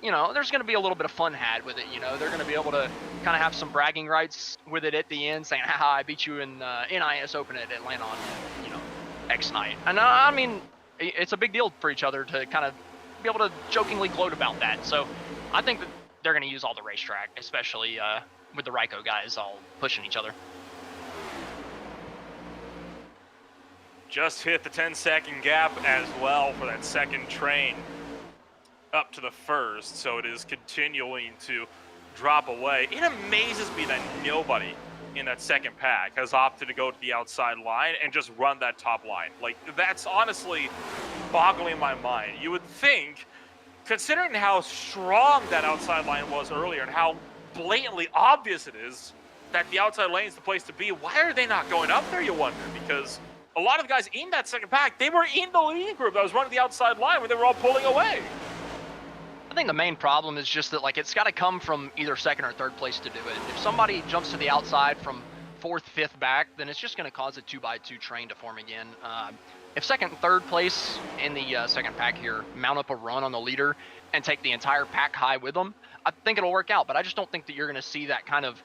you know, there's going to be a little bit of fun had with it. You know, they're going to be able to kind of have some bragging rights with it at the end, saying, haha, I beat you in NIS Open at Atlanta on, you know, X night. And I mean, it's a big deal for each other to kind of be able to jokingly gloat about that. So I think that they're going to use all the racetrack, especially with the Ryko guys all pushing each other. Just hit the 10-second gap as well for that second train up to the first, so it is continuing to drop away. It amazes me that nobody in that second pack has opted to go to the outside line and just run that top line. Like, that's honestly boggling my mind. You would think, considering how strong that outside line was earlier and how blatantly obvious it is that the outside lane is the place to be, why are they not going up there, you wonder? Because a lot of the guys in that second pack, they were in the leading group that was running the outside line where they were all pulling away. I think the main problem is just that, like, it's got to come from either second or third place to do it. If somebody jumps to the outside from fourth, fifth back, then it's just going to cause a 2x2 train to form again. If second and third place in the second pack here mount up a run on the leader and take the entire pack high with them, I think it'll work out. But I just don't think that you're going to see that kind of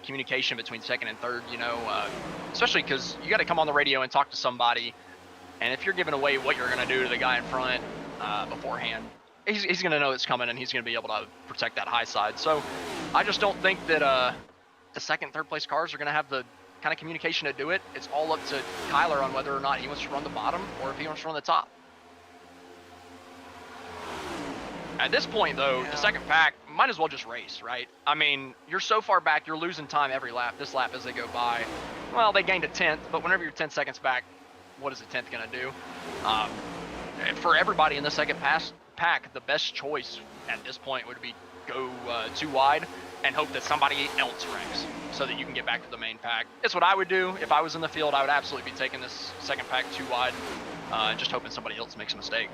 communication between second and third, you know, especially because you got to come on the radio and talk to somebody. And if you're giving away what you're going to do to the guy in front beforehand, he's going to know it's coming, and he's going to be able to protect that high side. So I just don't think that the second, third place cars are going to have the kind of communication to do it. It's all up to Kyler on whether or not he wants to run the bottom or if he wants to run the top. At this point, though, the second pack might as well just race, right? I mean, you're so far back, you're losing time every lap, this lap as they go by. Well, they gained a 10th, but whenever you're 10 seconds back, what is a 10th going to do? For everybody in the second pack, the best choice at this point would be go too wide and hope that somebody else wrecks so that you can get back to the main pack. It's what I would do. If I was in the field, I would absolutely be taking this second pack too wide, just hoping somebody else makes a mistake.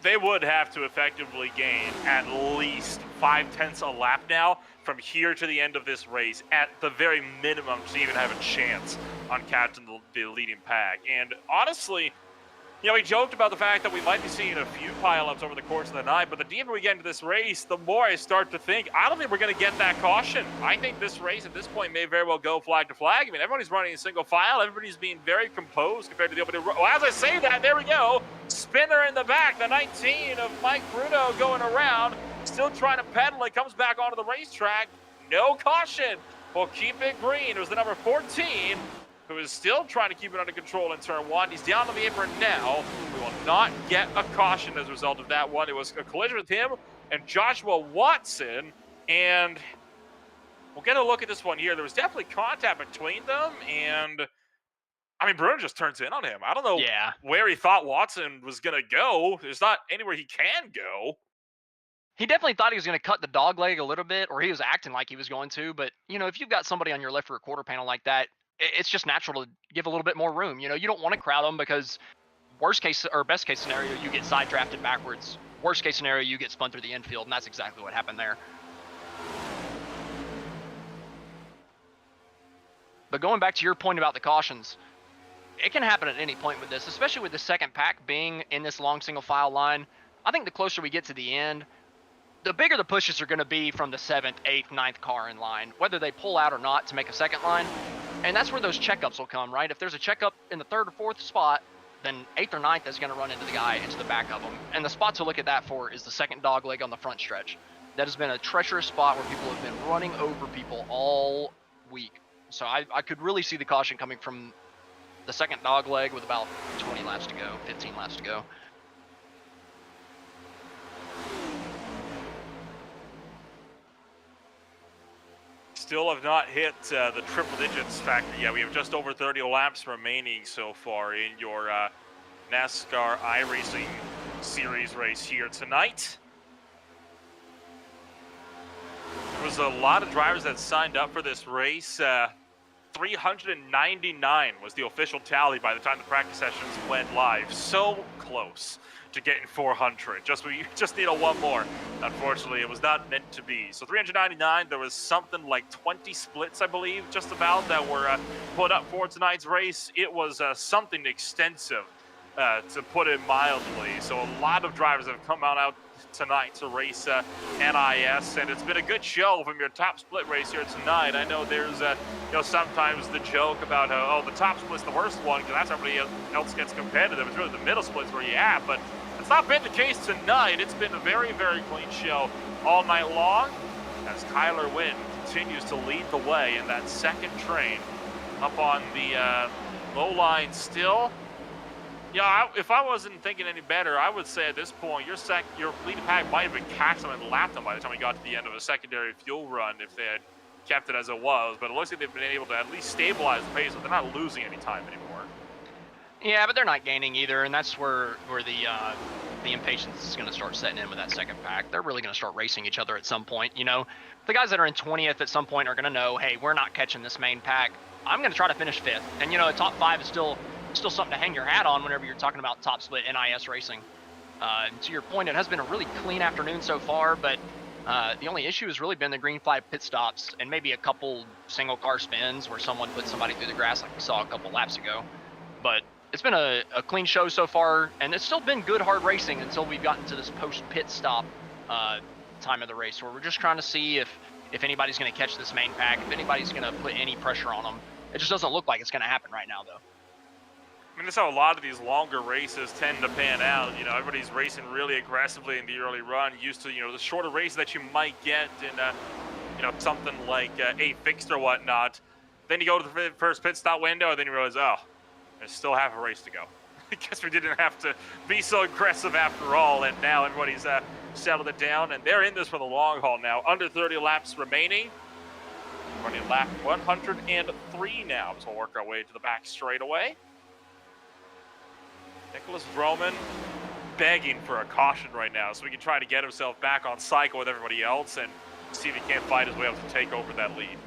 They would have to effectively gain at least 5/10 a lap now from here to the end of this race at the very minimum to even have a chance on catching the leading pack. And honestly, You know, we joked about the fact that we might be seeing a few pileups over the course of the night, but the deeper we get into this race, the more I start to think, I don't think we're going to get that caution. I think this race at this point may very well go flag to flag. I mean, everybody's running in single file. Everybody's being very composed compared to the opening. Well, as I say that, there we go. Spinner in the back, the 19 of Mike Bruno going around, still trying to pedal. It comes back onto the racetrack. No caution. We'll keep it green. It was the number 14. Who is still trying to keep it under control in turn one. He's down on the apron now. We will not get a caution as a result of that one. It was a collision with him and Joshua Watson. And we'll get a look at this one here. There was definitely contact between them. And, I mean, Bruno just turns in on him. I don't know where he thought Watson was going to go. There's not anywhere he can go. He definitely thought he was going to cut the dog leg a little bit, or he was acting like he was going to. But, you know, if you've got somebody on your left rear quarter panel like that, it's just natural to give a little bit more room. You know, you don't want to crowd them because worst case or best case scenario, you get side drafted backwards. Worst case scenario, you get spun through the infield, and that's exactly what happened there. But going back to your point about the cautions, it can happen at any point with this, especially with the second pack being in this long single file line. I think the closer we get to the end, the bigger the pushes are going to be from the 7th, 8th, 9th car in line, whether they pull out or not to make a second line. And that's where those checkups will come, right? If there's a checkup in the 3rd or 4th spot, then 8th or 9th is going to run into the guy, into the back of them. And the spot to look at that for is the second dog leg on the front stretch. That has been a treacherous spot where people have been running over people all week. So I could really see the caution coming from the second dog leg with about 20 laps to go, 15 laps to go. Still have not hit the triple digits factor yet. We have just over 30 laps remaining so far in your NASCAR iRacing series race here tonight. There was a lot of drivers that signed up for this race. 399 was the official tally by the time the practice sessions went live. So close to getting 400. We just need a one more. Unfortunately, it was not meant to be. So 399, there was something like 20 splits, I believe, just about, that were put up for tonight's race. It was something extensive, to put it mildly. So a lot of drivers have come out tonight to race NIS, and it's been a good show from your top split race here tonight. I know there's sometimes the joke about how, the top split's the worst one because that's how everybody else gets competitive. It's really the middle splits where you at, but it's not been the case tonight. It's been a very, very clean show all night long as Kyler Wynn continues to lead the way in that second train up on the low line still. Yeah, if I wasn't thinking any better, I would say at this point, your leading pack might have been catching them and lapped them by the time we got to the end of a secondary fuel run if they had kept it as it was. But it looks like they've been able to at least stabilize the pace, so they're not losing any time anymore. Yeah, but they're not gaining either, and that's where the impatience is going to start setting in with that second pack. They're really going to start racing each other at some point. You know, the guys that are in 20th at some point are going to know, hey, we're not catching this main pack. I'm going to try to finish 5th. And, you know, a top 5 is still something to hang your hat on whenever you're talking about top split NIS racing. And to your point, it has been a really clean afternoon so far, but the only issue has really been the green flag pit stops and maybe a couple single car spins where someone put somebody through the grass like we saw a couple laps ago. But it's been a clean show so far, and it's still been good hard racing until we've gotten to this post pit stop time of the race where we're just trying to see if anybody's going to catch this main pack, if anybody's going to put any pressure on them. It just doesn't look like it's going to happen right now, though. I mean, that's how a lot of these longer races tend to pan out. You know, everybody's racing really aggressively in the early run, used to, the shorter races that you might get in, something like a fixed or whatnot. Then you go to the first pit stop window, and then you realize, oh, there's still half a race to go. I guess we didn't have to be so aggressive after all, and now everybody's settled it down, and they're in this for the long haul now. Under 30 laps remaining. Running lap 103 now, so we'll work our way to the back straightaway. Nicholas Vroman begging for a caution right now so he can try to get himself back on cycle with everybody else and see if he can't fight his way up to take over that lead.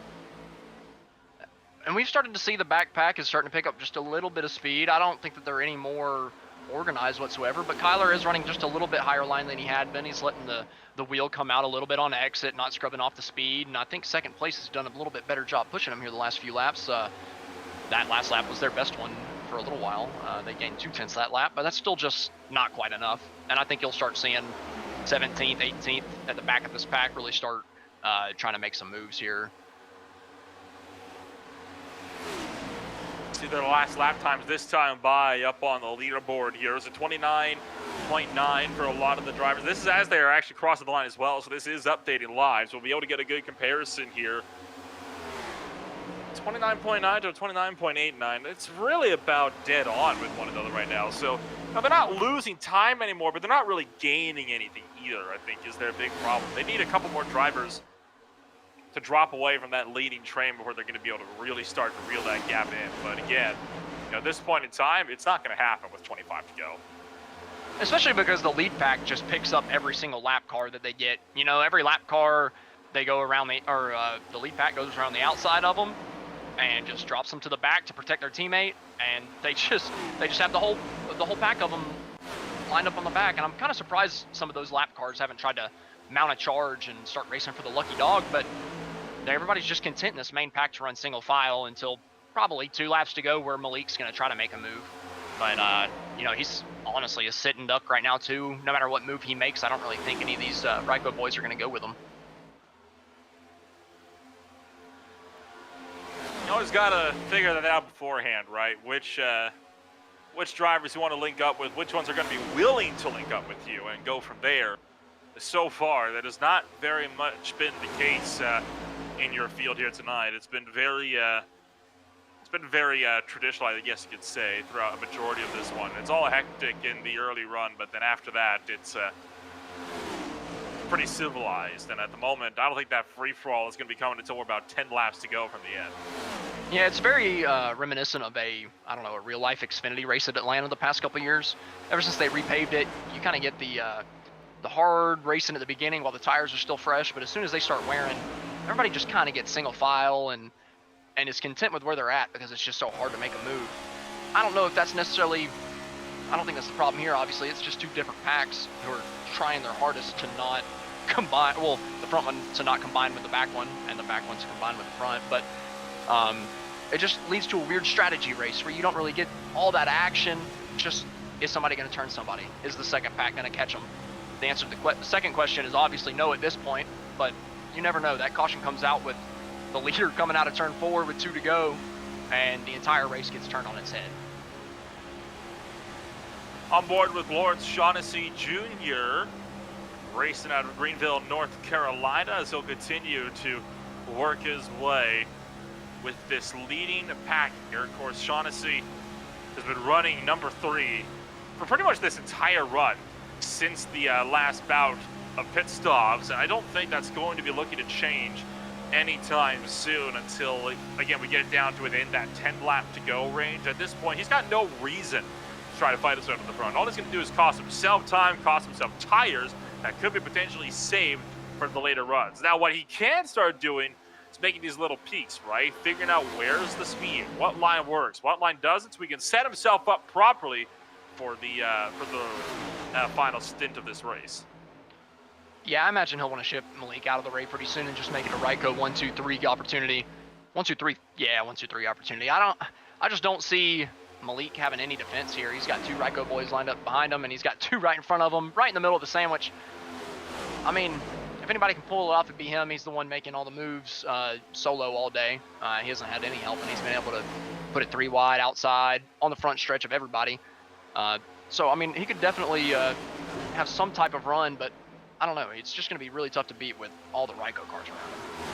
And we've started to see the backpack is starting to pick up just a little bit of speed. I don't think that they're any more organized whatsoever, but Kyler is running just a little bit higher line than he had been. He's letting the wheel come out a little bit on exit, not scrubbing off the speed, and I think second place has done a little bit better job pushing him here the last few laps. That last lap was their best one for a little while. They gained 2/10 that lap, but that's still just not quite enough. And I think you'll start seeing 17th, 18th at the back of this pack really start trying to make some moves here. See their last lap times this time by up on the leaderboard here. It's a 29.9 for a lot of the drivers. This is as they are actually crossing the line as well, so this is updating live, so we'll be able to get a good comparison here. 29.9 to 29.89. It's really about dead on with one another right now. So now they're not losing time anymore, but they're not really gaining anything either, I think, is their big problem. They need a couple more drivers to drop away from that leading train before they're going to be able to really start to reel that gap in. But again, at this point in time, it's not going to happen with 25 to go. Especially because the lead pack just picks up every single lap car that they get. You know, every lap car, they go around the lead pack goes around the outside of them and just drops them to the back to protect their teammate, and they just have the whole pack of them lined up on the back. And I'm kind of surprised some of those lap cars haven't tried to mount a charge and start racing for the lucky dog, but everybody's just content in this main pack to run single file until probably 2 laps to go, where Malik's going to try to make a move. But you know, he's honestly a sitting duck right now too. No matter what move he makes, I don't really think any of these Ryko boys are going to go with him. You always got to figure that out beforehand, right? Which drivers you want to link up with, which ones are going to be willing to link up with you, and go from there. So far, that has not very much been the case in your field here tonight. It's been very traditional, I guess you could say, throughout a majority of this one. It's all hectic in the early run, but then after that, it's pretty civilized. And at the moment, I don't think that free-for-all is going to be coming until we're about 10 laps to go from the end. Yeah, it's very reminiscent of a real-life Xfinity race at Atlanta the past couple of years. Ever since they repaved it, you kind of get the hard racing at the beginning while the tires are still fresh, but as soon as they start wearing, everybody just kind of gets single file and is content with where they're at because it's just so hard to make a move. I don't know if that's necessarily, I don't think that's the problem here. Obviously, it's just 2 different packs who are trying their hardest to not combine, well, the front one to not combine with the back one, and the back one to combine with the front, but it just leads to a weird strategy race where you don't really get all that action. Just, is somebody going to turn somebody? Is the second pack going to catch them? The answer to the second question is obviously no at this point, but you never know. That caution comes out with the leader coming out of turn 4 with 2 to go, and the entire race gets turned on its head. On board with Lawrence Shaughnessy Jr., racing out of Greenville, North Carolina, as he'll continue to work his way with this leading pack here. Of course, Shaughnessy has been running number 3 for pretty much this entire run since the last bout of pit stops, and I don't think that's going to be looking to change anytime soon until, again, we get it down to within that 10 lap to go range. At this point, he's got no reason to try to fight us out of the front. All he's going to do is cost himself time, cost himself tires that could be potentially saved for the later runs. Now, what he can start doing is making these little peaks, right? Figuring out where's the speed, what line works, what line doesn't, so he can set himself up properly for the final stint of this race. Yeah, I imagine he'll want to ship Malik out of the race pretty soon and just make it a Ryko 1-2-3 opportunity. 1-2-3, yeah, 1-2-3 opportunity. I just don't see Malik having any defense here. He's got 2 Ryko boys lined up behind him, and he's got 2 right in front of him, right in the middle of the sandwich. I mean, if anybody can pull it off, it'd be him. He's the one making all the moves solo all day. He hasn't had any help, and he's been able to put it 3 wide outside on the front stretch of everybody. So, I mean, he could definitely have some type of run, but I don't know. It's just going to be really tough to beat with all the Ryko cars around him.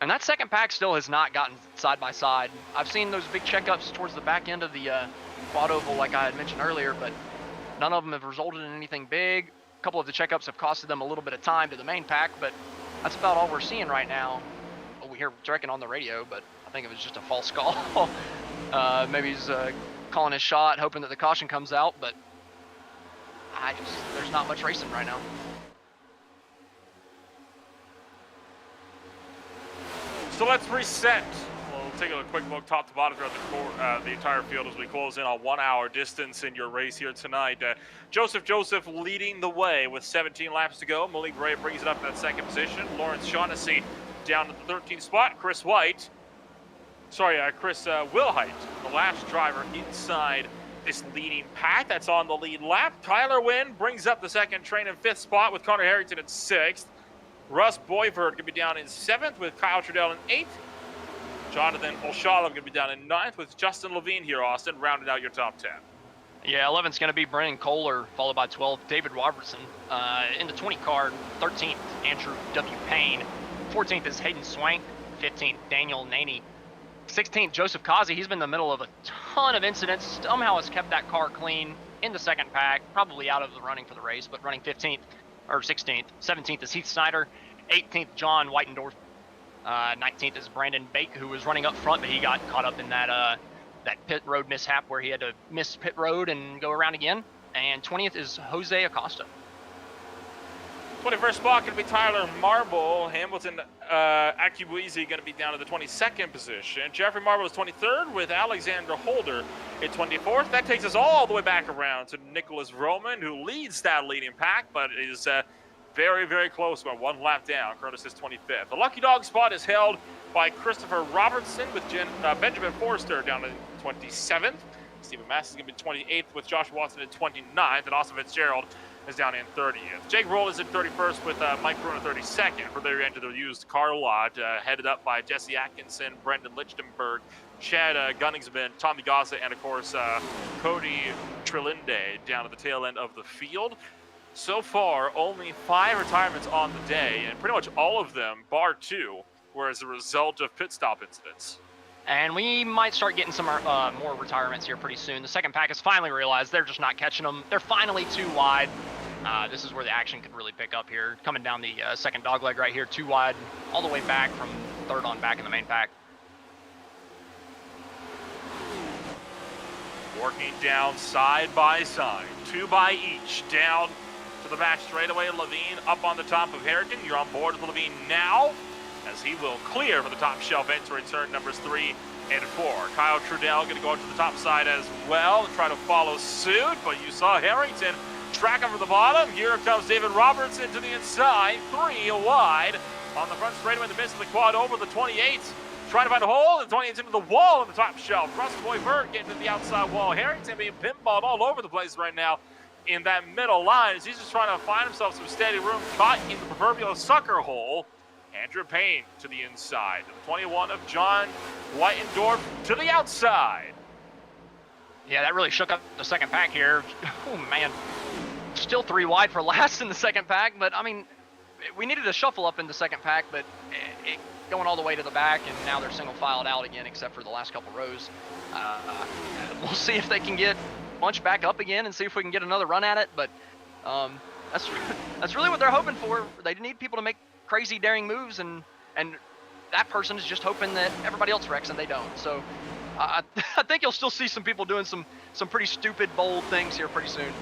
And that second pack still has not gotten side by side. I've seen those big checkups towards the back end of the quad oval, like I had mentioned earlier, but none of them have resulted in anything big. A couple of the checkups have costed them a little bit of time to the main pack, but that's about all we're seeing right now. Well, we hear Drekken on the radio, but I think it was just a false call. Maybe he's calling his shot, hoping that the caution comes out, but there's not much racing right now. So let's reset. We'll take a quick look top to bottom throughout the entire field as we close in on 1 hour distance in your race here tonight. Joseph leading the way with 17 laps to go. Malik Ray brings it up in that second position. Lawrence Shaughnessy down to the 13th spot. Chris White Chris Wilhite, the last driver inside this leading pack. That's on the lead lap. Tyler Wynn brings up the second train in 5th spot with Connor Harrington in 6th. Russ Boyvert going to be down in 7th with Kyle Trudell in 8th. Jonathan Olshalov going to be down in 9th with Justin Levine here, Austin, rounding out your top 10. Yeah, 11th's going to be Brennan Kohler, followed by 12th, David Robertson. In the 20 car, 13th, Andrew W. Payne. 14th is Hayden Swank. 15th, Daniel Naney. 16th, Joseph Kazi. He's been in the middle of a ton of incidents. Somehow has kept that car clean in the second pack, probably out of the running for the race, but running 15th, or 16th. 17th is Heath Snyder. 18th, John Whitendorf. 19th is Brandon Bake, who was running up front, but he got caught up in that pit road mishap where he had to miss pit road and go around again. And 20th is Jose Acosta. 21st spot going to be Tyler Marble. Hamilton Akibuizi going to be down to the 22nd position. Jeffrey Marble is 23rd with Alexander Holder at 24th. That takes us all the way back around to Nicholas Roman, who leads that leading pack, but is very, very close, about 1 lap down. Curtis is 25th. The lucky dog spot is held by Christopher Robertson with Benjamin Forrester down in 27th. Stephen Mass is going to be 28th with Josh Watson at 29th, and Austin Fitzgerald is down in 30th. Jake Roll is in 31st with Mike Bruno 32nd for their end of the used car lot, headed up by Jesse Atkinson, Brendan Lichtenberg, Chad Gunningsman, Tommy Gaza, and of course Cody Trilinde down at the tail end of the field. So far, only 5 retirements on the day, and pretty much all of them, bar 2, were as a result of pit stop incidents. And we might start getting some more retirements here pretty soon. The second pack has finally realized they're just not catching them. They're finally too wide. This is where the action could really pick up here. Coming down the second dogleg right here, too wide, all the way back from 3rd on back in the main pack. Working down side by side, 2 by each, down to the back straightaway. Levine up on the top of Harrington. You're on board with Levine now, as he will clear for the top shelf entering turn numbers 3 and 4. Kyle Trudell going to go to the top side as well and try to follow suit, but you saw Harrington track him from the bottom. Here comes David Robertson to the inside, 3 wide on the front straightaway in the midst of the quad over the 28th. Trying to find a hole, and 28's into the wall on the top shelf. Russ Boyvert getting to the outside wall. Harrington being pinballed all over the place right now in that middle line as he's just trying to find himself some steady room, caught in the proverbial sucker hole. Andrew Payne to the inside. The 21 of John Whitendorf to the outside. Yeah, that really shook up the second pack here. Oh, man. Still 3 wide for last in the second pack, but, I mean, we needed a shuffle up in the second pack, but it going all the way to the back, and now they're single filed out again, except for the last couple rows. We'll see if they can get bunched back up again and see if we can get another run at it, but that's really what they're hoping for. They need people to make crazy daring moves, and that person is just hoping that everybody else wrecks and they don't. So I think you'll still see some people doing some pretty stupid, bold things here pretty soon.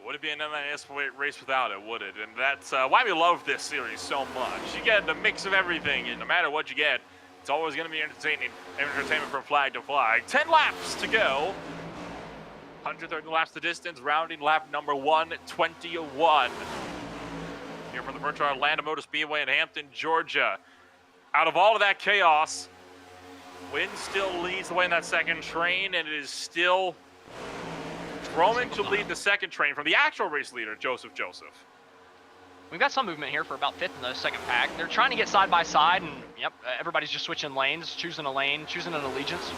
Would it be an NASCAR race without it, would it? And that's why we love this series so much. You get the mix of everything, and no matter what you get, it's always going to be entertainment from flag to flag. 10 laps to go. 130 laps the distance, rounding lap number 121. Here from the virtual Atlanta Motor Speedway in Hampton, Georgia. Out of all of that chaos, Wynn still leads the way in that second train, and it is still Roman to lead the second train from the actual race leader, Joseph. We've got some movement here for about 5th in the second pack. They're trying to get side by side, and yep, everybody's just switching lanes, choosing a lane, choosing an allegiance,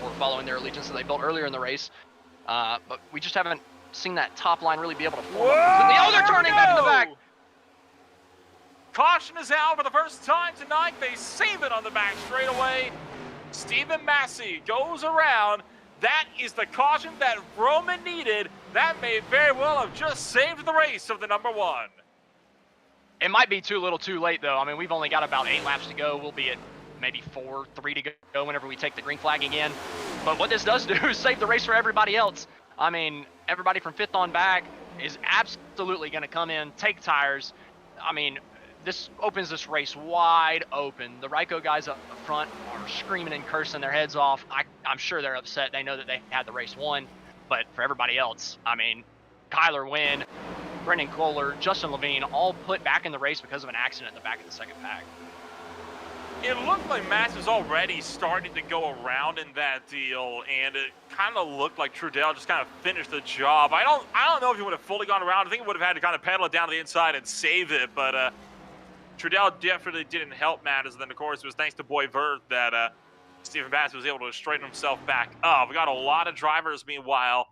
or following their allegiance that they built earlier in the race. But we just haven't seen that top line really be able to form up. Oh, they're turning back in the back. Caution is out for the first time tonight. They save it on the back straightaway. Stephen Massey goes around. That is the caution that Roman needed. That may very well have just saved the race of the number 1. It might be too little too late, though. I mean, we've only got about 8 laps to go. We'll be at maybe 3 to go whenever we take the green flag again. But what this does do is save the race for everybody else. I mean, everybody from 5th on back is absolutely going to come in, take tires. I mean, this opens this race wide open. The Ryko guys up front are screaming and cursing their heads off. I'm sure they're upset. They know that they had the race won. But for everybody else, I mean, Kyler Wynn, Brendan Kohler, Justin Levine, all put back in the race because of an accident in the back of the second pack. It looked like Max was already starting to go around in that deal, and it kind of looked like Trudell just kind of finished the job. I don't know if he would have fully gone around. I think he would have had to kind of pedal it down to the inside and save it, but Trudell definitely didn't help Matters. And then, of course, it was thanks to Boy Vert that Stephen Bass was able to straighten himself back up. We got a lot of drivers, meanwhile,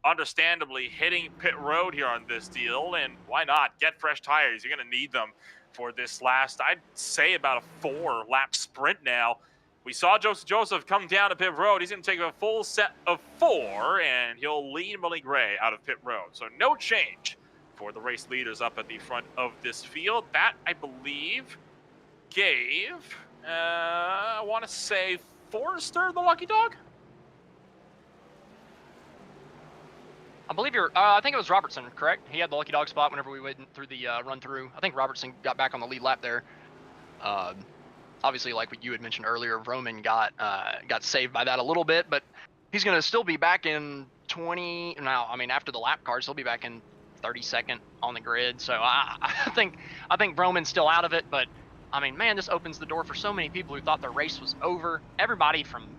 understandably hitting pit road here on this deal, and why not? Get fresh tires. You're going to need them for this last, I'd say, about a 4-lap sprint now. We saw Joseph come down to pit road. He's going to take a full set of 4, and he'll lead Malik Gray out of pit road. So no change for the race leaders up at the front of this field. That, I believe, gave, I want to say, Forrester the lucky dog? I believe I think it was Robertson, correct? He had the lucky dog spot whenever we went through the run through. I think Robertson got back on the lead lap there. Obviously, like what you had mentioned earlier, Roman got saved by that a little bit, but he's going to still be back in 20. Now, I mean, after the lap cars, he'll be back in 32nd on the grid. So I think Roman's still out of it, but I mean, man, this opens the door for so many people who thought the race was over. Everybody from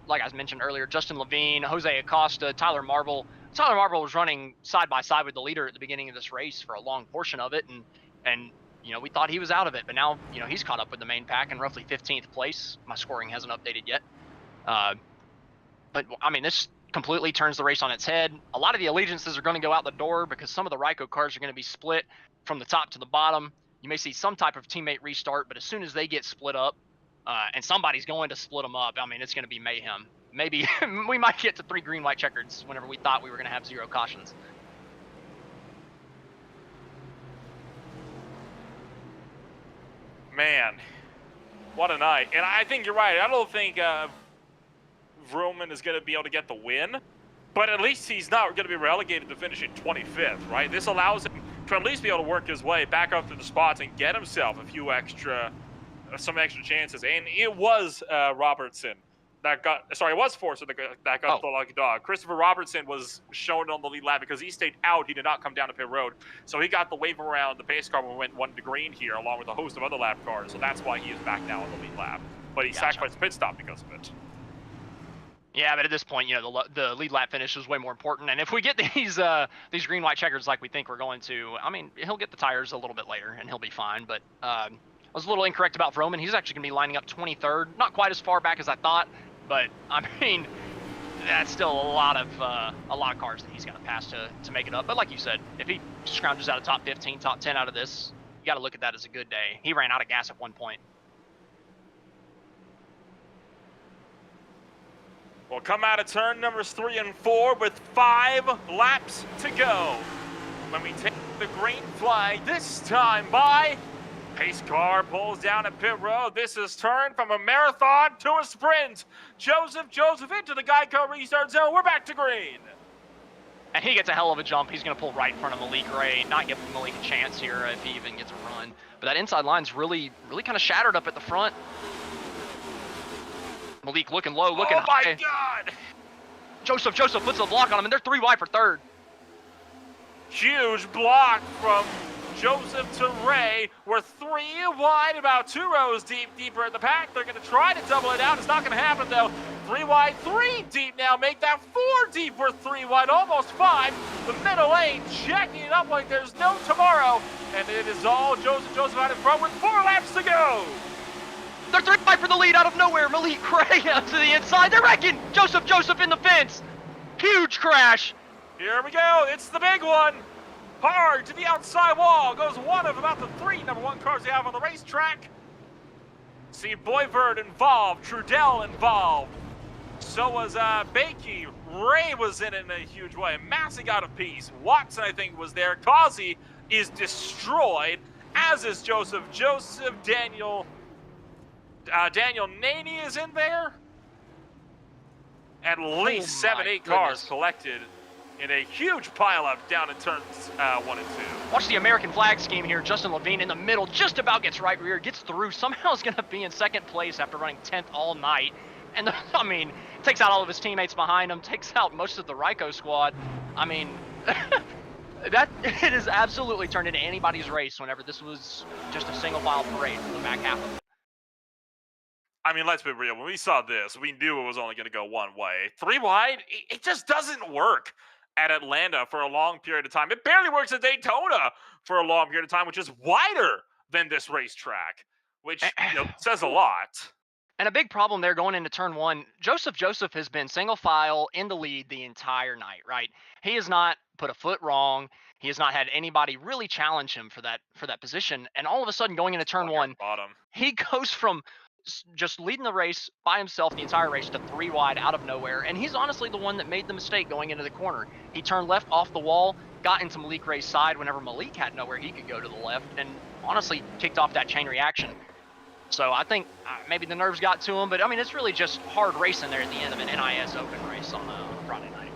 like I mentioned earlier, Justin Levine, Jose Acosta, Tyler Marble. Tyler Marble was running side by side with the leader at the beginning of this race for a long portion of it, and you know, we thought he was out of it, but now, you know, he's caught up with the main pack in roughly 15th place. My scoring hasn't updated yet. But I mean, this completely turns the race on its head. A lot of the allegiances are going to go out the door because some of the Ryko cars are going to be split from the top to the bottom. You may see some type of teammate restart, but as soon as they get split up, and somebody's going to split them up, I mean, it's going to be mayhem. Maybe we might get to 3 green-white checkers whenever we thought we were going to have 0 cautions. Man, what a night. And I think you're right. I don't think Roman is going to be able to get the win, but at least he's not going to be relegated to finishing 25th, right? This allows him to at least be able to work his way back up through the spots and get himself some extra chances. And it was Robertson that got, sorry, it was Forster that got the lucky dog. Christopher Robertson was shown on the lead lap because he stayed out. He did not come down to pit road. So he got the wave around the pace car when we went 1 to green here, along with a host of other lap cars. So that's why he is back now on the lead lap. But he sacrificed pit stop because of it. Yeah, but at this point, you know, the lead lap finish is way more important. And if we get these green-white checkers like we think we're going to, I mean, he'll get the tires a little bit later and he'll be fine. But I was a little incorrect about Vroman. He's actually going to be lining up 23rd. Not quite as far back as I thought, but I mean, that's still a lot of cars that he's got to pass to make it up. But like you said, if he scrounges out a top 15, top 10 out of this, you got to look at that as a good day. He ran out of gas at one point. We'll come out of turn numbers 3 and 4 with 5 laps to go. When we take the green flag, this time by pace car pulls down at pit road. This is turned from a marathon to a sprint. Joseph into the Geico restart zone. We're back to green. And he gets a hell of a jump. He's going to pull right in front of Malik Gray, not giving Malik a chance here if he even gets a run. But that inside line's really kind of shattered up at the front. Malik looking low, looking high. Oh my God! Joseph puts a block on him, and they're 3 wide for 3rd. Huge block from Joseph to Ray. We're 3 wide, about 2 rows deeper in the pack. They're going to try to double it out. It's not going to happen, though. 3 wide, 3 deep now. Make that 4 deep. We're 3 wide, almost 5. The middle lane checking it up like there's no tomorrow. And it is all Joseph out in front with 4 laps to go. They're 3 wide for the lead out of nowhere. Malik Gray out to the inside. They're wrecking. Joseph in the fence. Huge crash. Here we go. It's the big one. Hard to the outside wall. Goes one of about the 3 number 1 cars they have on the racetrack. See Boyvert involved. Trudell involved. So was Bakey. Ray was in it in a huge way. Massey got a piece. Watson, I think, was there. Causey is destroyed, as is Joseph. Daniel Naney is in there. At least 7-8 cars collected in a huge pileup down in turns 1 and 2. Watch the American flag scheme here. Justin Levine in the middle, just about gets right rear, gets through. Somehow is going to be in 2nd place after running 10th all night. And I mean, takes out all of his teammates behind him, takes out most of the Ryko squad. I mean, it has absolutely turned into anybody's race whenever this was just a single file parade for the back half of it. I mean, let's be real. When we saw this, we knew it was only going to go one way. 3 wide, it just doesn't work at Atlanta for a long period of time. It barely works at Daytona for a long period of time, which is wider than this racetrack, which says a lot. And a big problem there going into turn one, Joseph has been single file in the lead the entire night, right? He has not put a foot wrong. He has not had anybody really challenge him for that position. And all of a sudden going into turn one, Bottom. he goes from just leading the race by himself the entire race to 3 wide out of nowhere. And he's honestly the one that made the mistake going into the corner. He turned left off the wall, got into Malik Ray's side whenever Malik had nowhere he could go to the left, and honestly kicked off that chain reaction. So I think maybe the nerves got to him, but I mean, it's really just hard racing there at the end of an NIS Open race on a Friday night.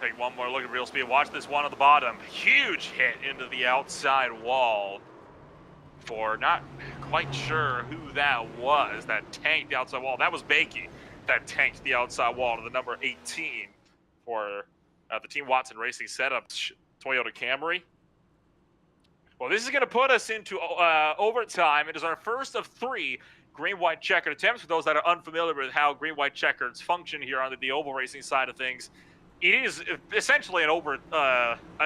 Take one more look at real speed. Watch this one at the bottom. Huge hit into the outside wall for not quite sure who that was that tanked the outside wall. That was Bakey that tanked the outside wall to the number 18 for the Team Watson Racing setup Toyota Camry. Well, this is going to put us into overtime. It is our first of 3 green-white checkered attempts. For those that are unfamiliar with how green-white checkers function here on the oval racing side of things, it is essentially an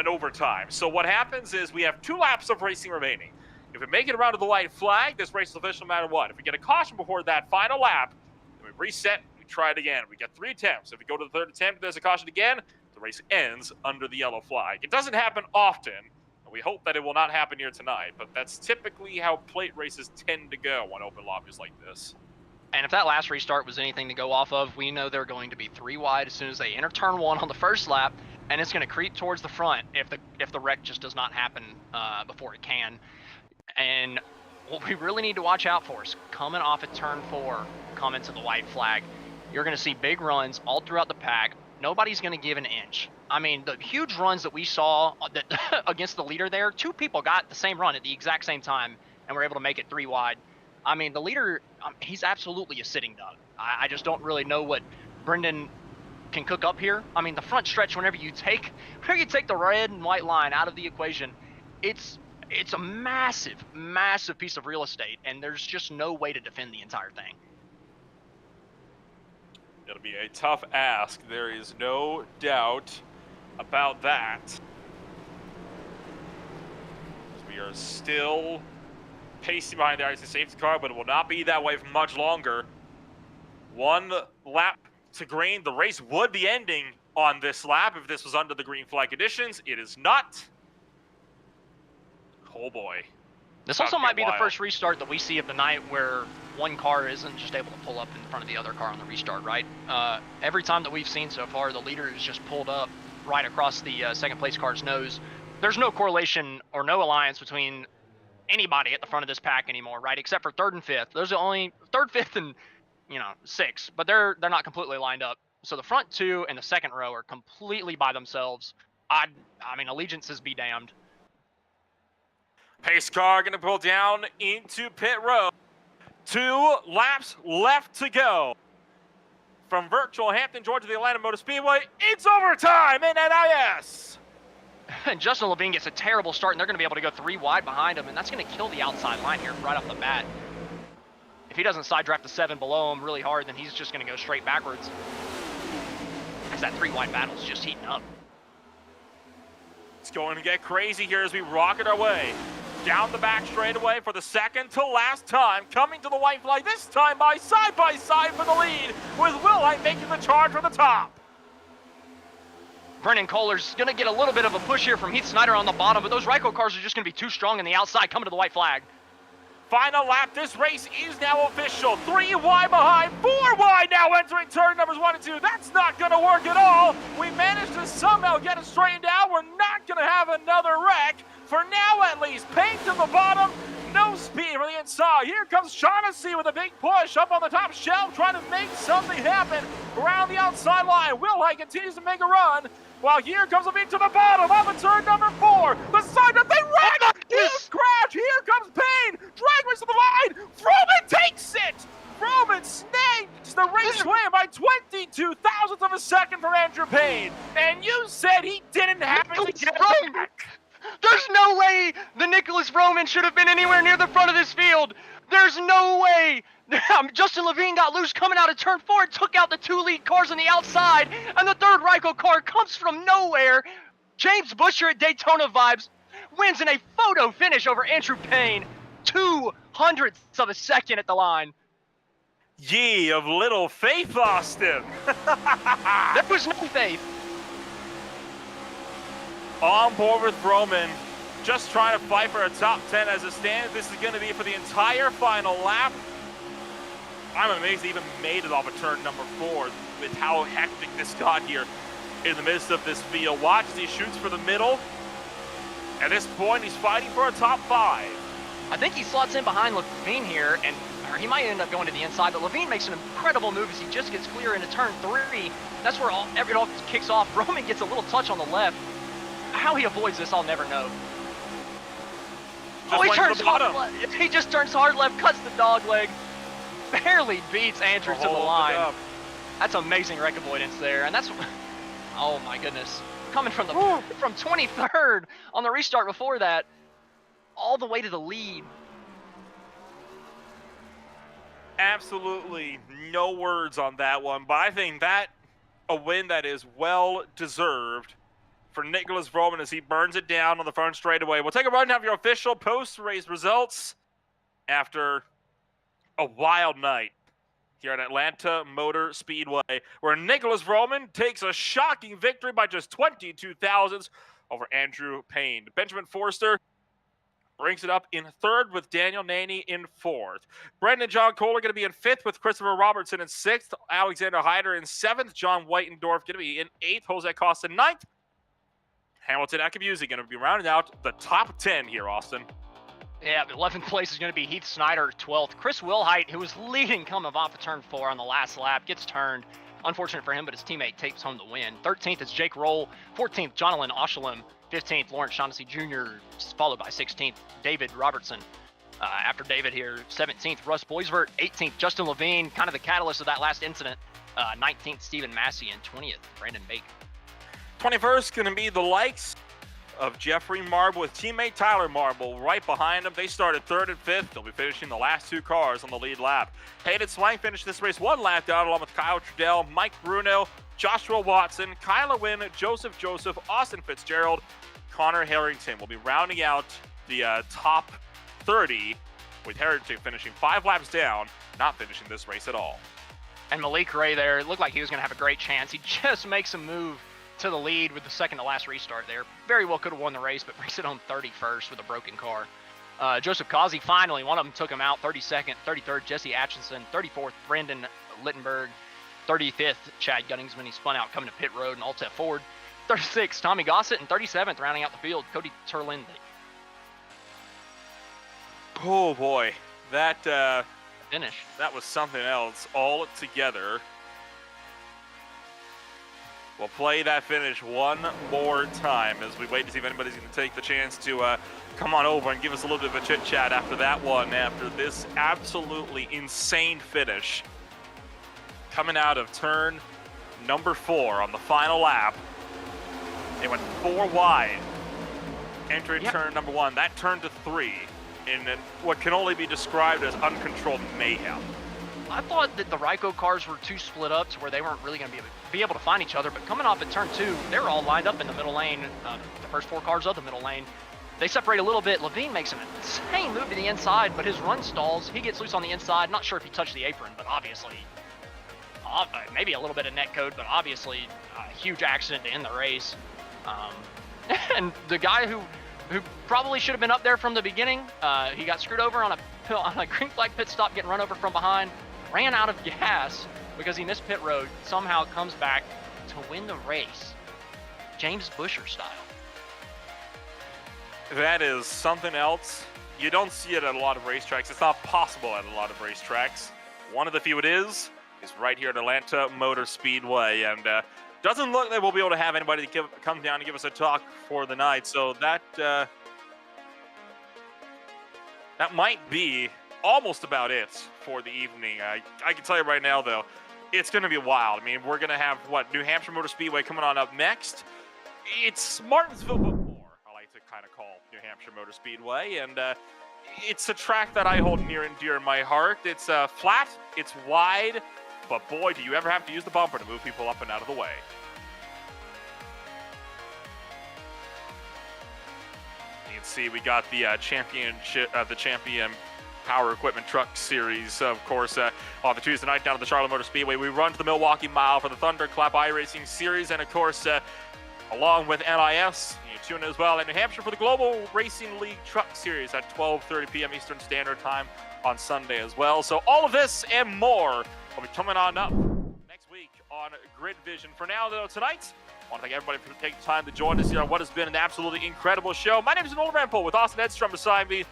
overtime. So what happens is we have 2 laps of racing remaining. If we make it around to the white flag, this race is official no matter what. If we get a caution before that final lap, then we reset, we try it again. We get 3 attempts. If we go to the 3rd attempt, there's a caution again, the race ends under the yellow flag. It doesn't happen often. We hope that it will not happen here tonight, but that's typically how plate races tend to go on open lobbies like this. And if that last restart was anything to go off of, we know they're going to be 3 wide as soon as they enter turn 1 on the first lap, and it's going to creep towards the front if the wreck just does not happen before it can. And what we really need to watch out for is coming off at turn 4, coming to the white flag. You're going to see big runs all throughout the pack. Nobody's going to give an inch. I mean, the huge runs that we saw against the leader there, 2 people got the same run at the exact same time and were able to make it 3 wide. I mean, the leader, he's absolutely a sitting duck. I just don't really know what Brendan can cook up here. I mean, the front stretch, whenever you take the red and white line out of the equation, it's a massive, massive piece of real estate, and there's just no way to defend the entire thing. It'll be a tough ask. There is no doubt about that. We are still pacing behind the iRacing safety car, but it will not be that way for much longer. 1 lap to green. The race would be ending on this lap if this was under the green flag conditions. It is not. Oh boy. This also might be the first restart that we see of the night where one car isn't just able to pull up in front of the other car on the restart, right? Every time that we've seen so far, the leader is just pulled up right across the second place car's nose. There's no correlation or no alliance between anybody at the front of this pack anymore, right? Except for 3rd and 5th. Those are only 3rd, 5th, and 6th, but they're not completely lined up. So the front 2 and the second row are completely by themselves. I mean, allegiances be damned. Pace car going to pull down into pit row. 2 laps left to go. From virtual Hampton, Georgia to the Atlanta Motor Speedway, it's overtime in NIS. And Justin Levine gets a terrible start, and they're going to be able to go 3 wide behind him, and that's going to kill the outside line here right off the bat. If he doesn't side draft the 7 below him really hard, then he's just going to go straight backwards. Because that 3 wide battle is just heating up. It's going to get crazy here as we rocket our way down the back straightaway for the second to last time, coming to the white flag, this time by side for the lead, with Wilhite making the charge from the top. Brendan Kohler's going to get a little bit of a push here from Heath Snyder on the bottom, but those Ryko cars are just going to be too strong on the outside coming to the white flag. Final lap, this race is now official. 3 wide behind, 4 wide now entering turn numbers 1 and 2. That's not going to work at all. We managed to somehow get it straightened out. We're not going to have another wreck. For now, at least. Payne to the bottom. No speed from the inside. Here comes Shaughnessy with a big push up on the top shelf, trying to make something happen around the outside line. Wilhite continues to make a run. While here comes a beat to the bottom of the turn number 4. The side that they ran! Huge crash! Here comes Payne! Drag race to the line! Froman takes it! Froman snags the race win by 22 thousandths of a second from Andrew Payne. And you said he didn't happen to get back. There's no way the Nicholas Roman should have been anywhere near the front of this field. There's no way. Justin Levine got loose coming out of turn 4, took out the 2 lead cars on the outside, and the third Ryko car comes from nowhere. James Busher at Daytona vibes wins in a photo finish over Andrew Payne. 200ths of a second at the line. Ye of little faith, Austin. There was no faith. On board with Roman, just trying to fight for a top 10 as it stands. This is going to be for the entire final lap. I'm amazed he even made it off of turn number 4 with how hectic this got here in the midst of this field. Watch as he shoots for the middle. At this point, he's fighting for a top 5. I think he slots in behind Levine here, or he might end up going to the inside, but Levine makes an incredible move as he just gets clear into turn 3. That's where it all kicks off. Roman gets a little touch on the left. How he avoids this, I'll never know. Just he turns to the bottom. hard left. He just turns hard left, cuts the dog leg, barely beats Andrew to the line. That's amazing wreck avoidance there, and that's, oh my goodness, coming from the from 23rd on the restart before that, all the way to the lead. Absolutely no words on that one, but I think that a win that is well deserved for Nicholas Roman as he burns it down on the front straightaway. We'll take a run and have your official post-race results after a wild night here at Atlanta Motor Speedway, where Nicholas Roman takes a shocking victory by just 22 thousandths over Andrew Payne. Benjamin Forster brings it up in 3rd with Daniel Naney in 4th. Brendan John Kohler going to be in 5th with Christopher Robertson in 6th. Alexander Hyder in 7th. John Whitendorf going to be in 8th. Jose Costa 9th. Hamilton Akabuzzi going to be rounding out the top 10 here, Austin. Yeah, the 11th place is going to be Heath Snyder, 12th. Chris Wilhite, who was leading coming off of turn 4 on the last lap, gets turned. Unfortunate for him, but his teammate takes home the win. 13th is Jake Roll. 14th, Jonathan Oshalem. 15th, Lawrence Shaughnessy Jr., followed by 16th, David Robertson. After David here, 17th, Russ Boisvert. 18th, Justin Levine, kind of the catalyst of that last incident. 19th, Stephen Massey, and 20th, Brandon Bake. 21st going to be the likes of Jeffrey Marble with teammate Tyler Marble right behind him. They started 3rd and 5th. They'll be finishing the last 2 cars on the lead lap. Hayden Swank finished this race 1 lap down along with Kyle Trudell, Mike Bruno, Joshua Watson, Kyla Wynn, Joseph, Austin Fitzgerald, Connor Harrington. Will be rounding out the top 30 with Harrington finishing 5 laps down, not finishing this race at all. And Malik Ray there, it looked like he was going to have a great chance. He just makes a move to the lead with the second to last restart there. Very well could have won the race, but brings it home 31st with a broken car. Joseph Causey finally, one of them took him out, 32nd, 33rd, Jesse Atchison, 34th, Brendan Littenberg, 35th, Chad Gunningsman, he spun out coming to pit road, and Altef Ford, 36th, Tommy Gossett, and 37th, rounding out the field, Cody Terlinde. Oh boy, that finish. That was something else all together. We'll play that finish one more time as we wait to see if anybody's going to take the chance to come on over and give us a little bit of a chit-chat after that one, after this absolutely insane finish. Coming out of turn number 4 on the final lap. They went 4 wide, entering turn number 1. That turned to 3 in what can only be described as uncontrolled mayhem. I thought that the Ryko cars were too split up to where they weren't really going to be able to find each other, but coming off at turn 2, they were all lined up in the middle lane, the first 4 cars of the middle lane. They separate a little bit. Levine makes an insane move to the inside, but his run stalls. He gets loose on the inside. Not sure if he touched the apron, but obviously, maybe a little bit of net code, but obviously a huge accident to end the race. And the guy who probably should have been up there from the beginning, he got screwed over on a green flag pit stop, getting run over from behind, ran out of gas because he missed pit road, somehow comes back to win the race, James Busher style. That is something else. You don't see it at a lot of racetracks. It's not possible at a lot of racetracks. One of the few it is right here at Atlanta Motor Speedway, and doesn't look like we'll be able to have anybody come down and give us a talk for the night, so that might be almost about it for the evening. I can tell you right now, though, it's going to be wild. I mean, we're going to have, New Hampshire Motor Speedway coming on up next. It's Martinsville, but more. I like to kind kind of call New Hampshire Motor Speedway, and it's a track that I hold near and dear in my heart. It's flat, it's wide, but boy, do you ever have to use the bumper to move people up and out of the way. You can see we got the championship, the champion Power Equipment Truck Series, of course, on the Tuesday night down at the Charlotte Motor Speedway. We run to the Milwaukee Mile for the Thunderclap iRacing Series, and of course, along with NIS, you tune in as well in New Hampshire for the Global Racing League Truck Series at 12:30 p.m. Eastern Standard Time on Sunday as well. So all of this and more will be coming on up next week on Grid Vision. For now, though, tonight, I want to thank everybody for taking time to join us here on what has been an absolutely incredible show. My name is Noel Rampole with Austin Edstrom beside me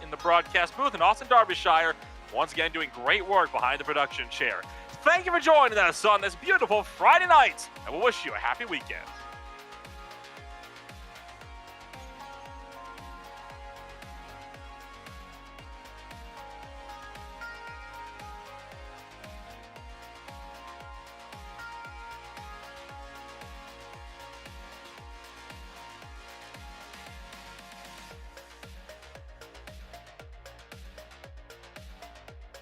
in the broadcast booth in Austin, Derbyshire, once again doing great work behind the production chair. Thank you for joining us on this beautiful Friday night, and we'll wish you a happy weekend.